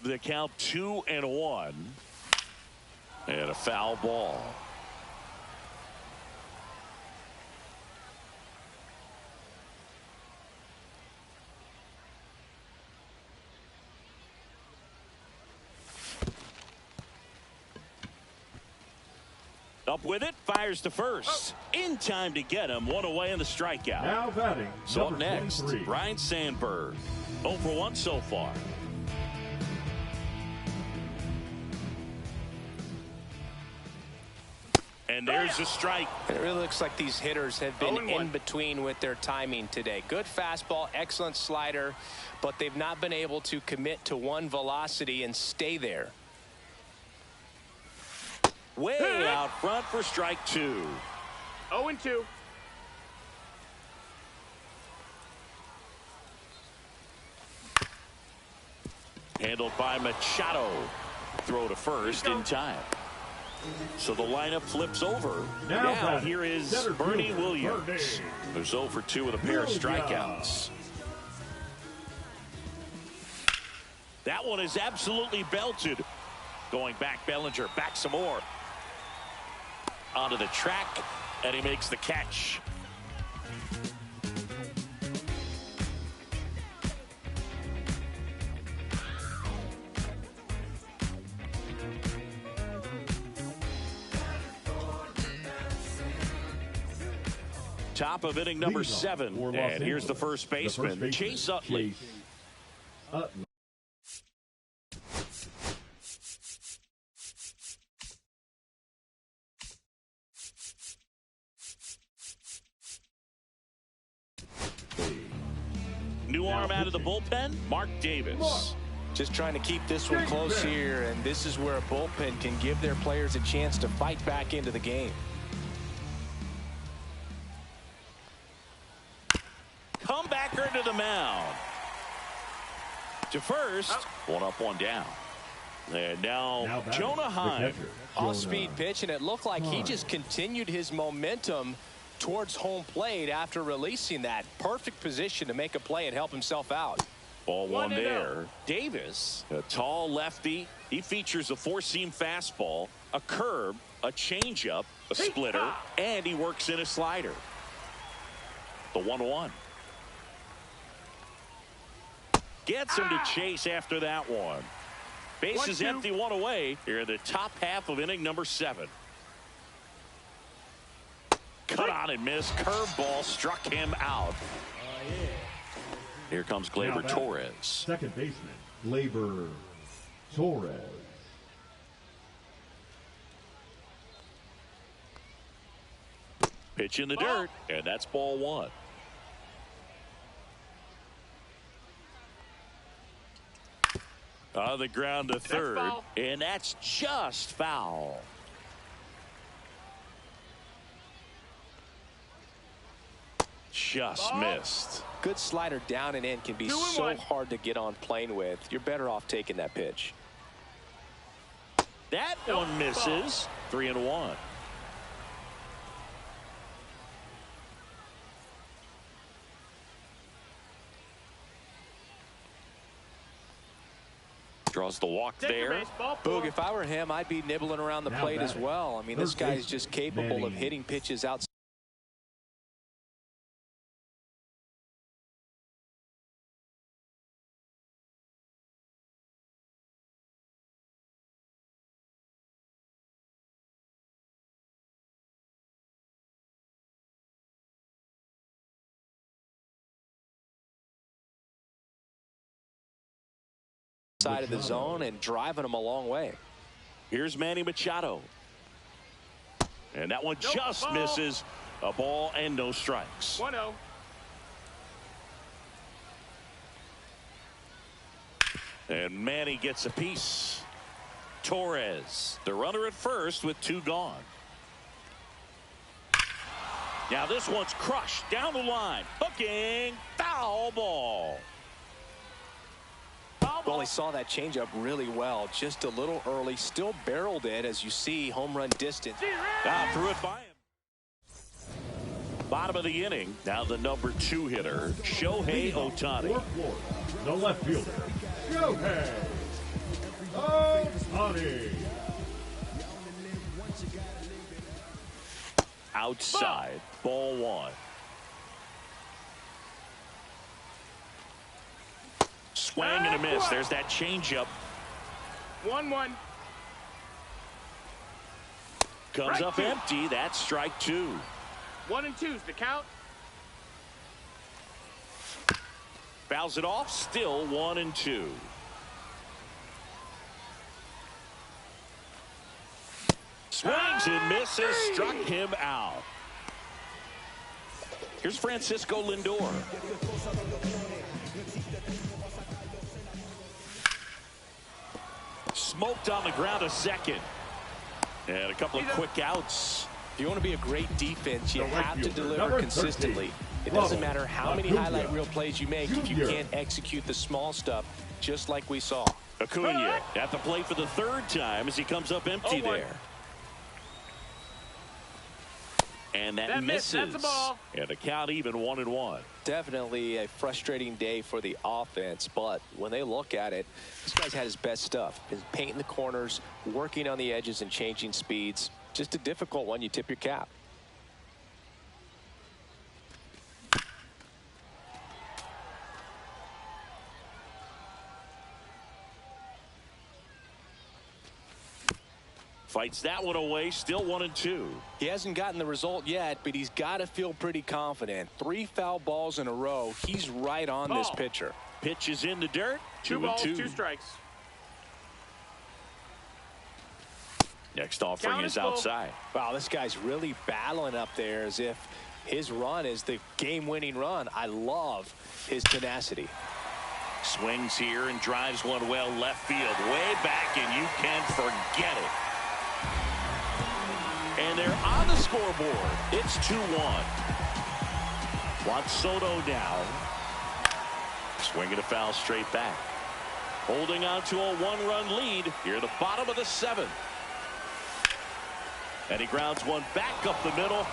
[SPEAKER 1] The count 2-1. And a foul ball. Up with it, fires to first. In time to get him, one away in the strikeout.
[SPEAKER 5] Now batting.
[SPEAKER 1] So up next, Ryne Sandberg. 0 for 1 so far. And there's a strike.
[SPEAKER 2] It really looks like these hitters have been in between with their timing today. Good fastball, excellent slider, but they've not been able to commit to one velocity and stay there.
[SPEAKER 1] Way out front for strike two.
[SPEAKER 3] 0-2.
[SPEAKER 1] Handled by Machado. Throw to first in time. So the lineup flips over. Now here is Bernie Williams. Who's 0 for 2 with a pair of strikeouts. That one is absolutely belted. Going back, Bellinger. Back some more. Onto the track, and he makes the catch. Top of inning number 7. And here's the first baseman, Chase Utley. New arm out of the bullpen, Mark Davis.
[SPEAKER 2] Just trying to keep this one close here, and this is where a bullpen can give their players a chance to fight back into the game.
[SPEAKER 1] Comebacker to the mound. To first, one up, one down. And now Jonah Heim.
[SPEAKER 2] Off-speed pitch, and it looked like he just continued his momentum towards home plate after releasing that. Perfect position to make a play and help himself out.
[SPEAKER 1] Ball one there. Davis, a tall lefty. He features a four-seam fastball, a curve, a changeup, a splitter, and he works in a slider. The 1-1. Gets him to chase after that one. Base is empty, one away. Here in the top half of inning number 7. Cut on and miss. Curveball struck him out. Here comes
[SPEAKER 5] Now
[SPEAKER 1] Gleyber
[SPEAKER 5] back,
[SPEAKER 1] Torres.
[SPEAKER 5] second baseman, Gleyber Torres.
[SPEAKER 1] Pitch in the dirt, and that's ball one. On the ground to third, and that's just foul. Just missed.
[SPEAKER 2] Good slider down and in can be so hard to get on plane with. You're better off taking that pitch.
[SPEAKER 1] That one misses. 3-1. Draws the walk there.
[SPEAKER 2] Boog, if I were him, I'd be nibbling around the plate as well. I mean, this guy's just capable of hitting pitches outside of the zone and driving them a long way.
[SPEAKER 1] Here's Manny Machado. And that one just misses. A ball and no strikes.
[SPEAKER 3] 1-0.
[SPEAKER 1] And Manny gets a piece. Torres, the runner at first with 2 gone. Now this one's crushed down the line. Hooking. Foul ball.
[SPEAKER 2] Well, he saw that changeup really well. Just a little early. Still barreled it, as you see, home run distance.
[SPEAKER 1] Threw it by him. Bottom of the inning. Now the number 2 hitter, Shohei Ohtani.
[SPEAKER 5] The left fielder, Shohei Ohtani.
[SPEAKER 1] Outside. Ball 1. Swing and a miss. There's that changeup.
[SPEAKER 3] 1-1.
[SPEAKER 1] Comes up empty. That's strike 2.
[SPEAKER 3] 1-2's the count.
[SPEAKER 1] Fouls it off. Still 1-2. Swings and misses. Struck him out. Here's Francisco Lindor. Smoked on the ground a second. And a couple of quick outs.
[SPEAKER 2] If you want to be a great defense, you have to deliver consistently. It doesn't matter how many highlight reel plays you make if you can't execute the small stuff, just like we saw.
[SPEAKER 1] Acuna at the plate for the 3rd time as he comes up empty there. And that misses.
[SPEAKER 3] That's a ball.
[SPEAKER 1] And the count even 1-1.
[SPEAKER 2] Definitely a frustrating day for the offense, but when they look at it, this guy's had his best stuff. He's painting the corners, working on the edges and changing speeds. Just a difficult one. You tip your cap.
[SPEAKER 1] Fights that one away. Still 1-2.
[SPEAKER 2] He hasn't gotten the result yet, but he's got to feel pretty confident. 3 foul balls in a row. He's right on this pitcher.
[SPEAKER 1] Pitch is in the dirt.
[SPEAKER 3] 2 balls,
[SPEAKER 1] 2-2.
[SPEAKER 3] 2 strikes.
[SPEAKER 1] Next offering is outside.
[SPEAKER 2] Wow, this guy's really battling up there as if his run is the game-winning run. I love his tenacity.
[SPEAKER 1] Swings here and drives one well left field. Way back, and you can forget it. And they're on the scoreboard. It's 2-1. Juan Soto now. Swinging a foul straight back. Holding on to a 1-run lead here at the bottom of the 7th. And he grounds one back up the middle.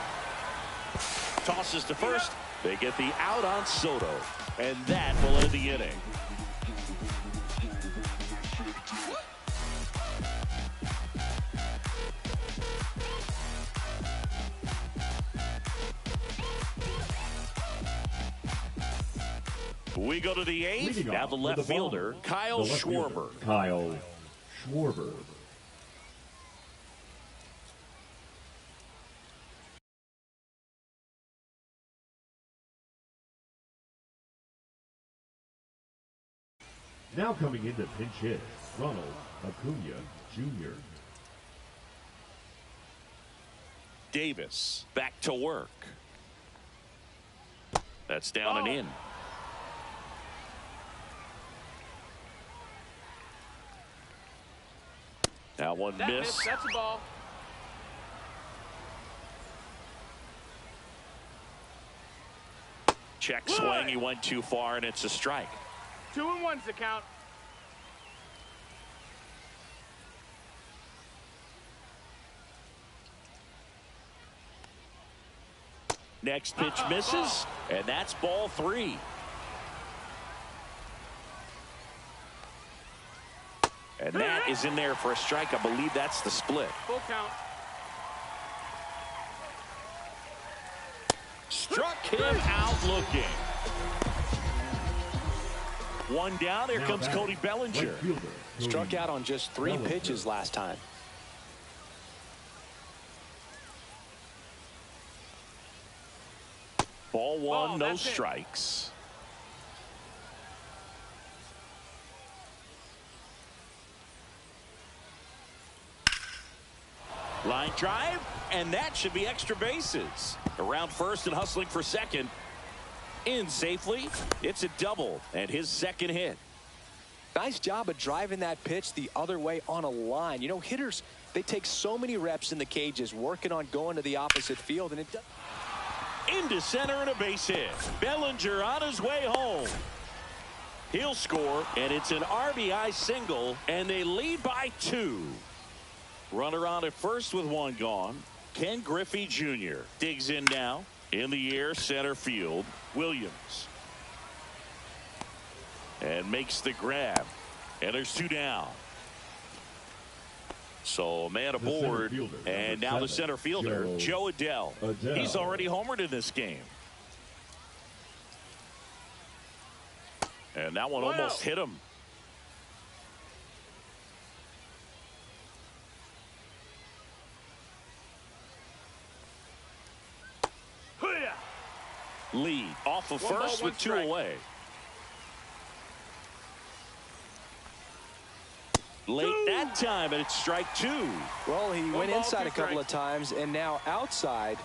[SPEAKER 1] Tosses to first. They get the out on Soto. And that will end the inning. We go to the 8th. Now the left fielder, Kyle Schwarber.
[SPEAKER 5] Kyle Schwarber. Now coming in to pinch hit, Ronald Acuna Jr.
[SPEAKER 1] Davis back to work. That's down and in. That one missed.
[SPEAKER 3] That's a ball.
[SPEAKER 1] Check swing. He went too far, and it's a strike.
[SPEAKER 3] 2-1's the count.
[SPEAKER 1] Next pitch misses, and that's ball 3. And that is in there for a strike. I believe that's the split.
[SPEAKER 3] Full count.
[SPEAKER 1] Struck him out looking. One down. Here comes Cody Bellinger.
[SPEAKER 2] Struck out on just 3 pitches last time.
[SPEAKER 1] Ball 1, no strikes. Line drive, and that should be extra bases. Around first and hustling for second. In safely. It's a double, and his second hit.
[SPEAKER 2] Nice job of driving that pitch the other way on a line. You know, hitters, they take so many reps in the cages working on going to the opposite field, and it does.
[SPEAKER 1] Into center and a base hit. Bellinger on his way home. He'll score, and it's an RBI single, and they lead by 2. Runner on at first with 1 gone. Ken Griffey Jr. digs in now. In the air, center field. Williams. And makes the grab. And there's 2 down. So man aboard, and now the center fielder, Joe Adell. He's already homered in this game. And that one almost hit him. Lead off of first with 2 away. Late that time, and it's strike 2.
[SPEAKER 2] Well, he went inside a couple of times, and now outside.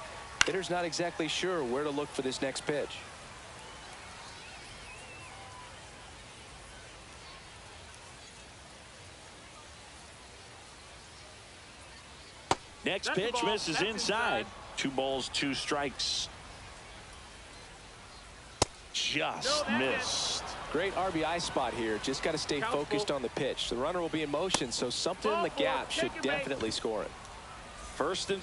[SPEAKER 2] Hitter's not exactly sure where to look for this next pitch.
[SPEAKER 1] Next pitch misses inside. 2 balls, 2 strikes. Just missed.
[SPEAKER 2] Great RBI spot here. Just got to stay focused on the pitch. The runner will be in motion, so something in the gap should definitely score it.
[SPEAKER 1] First and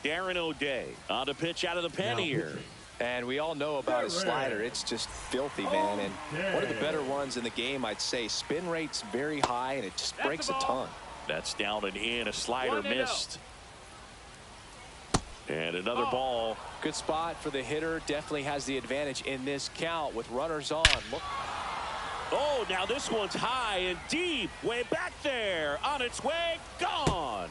[SPEAKER 1] Darren O'Day on the pitch out of the pen here.
[SPEAKER 2] And we all know about his slider. It's just filthy, man. And one of the better ones in the game, I'd say. Spin rate's very high, and it just breaks a ton.
[SPEAKER 1] That's down and in. A slider missed. And another ball.
[SPEAKER 2] Good spot for the hitter. Definitely has the advantage in this count with runners on. Look.
[SPEAKER 1] Oh, now this one's high and deep. Way back there. On its way. Gone.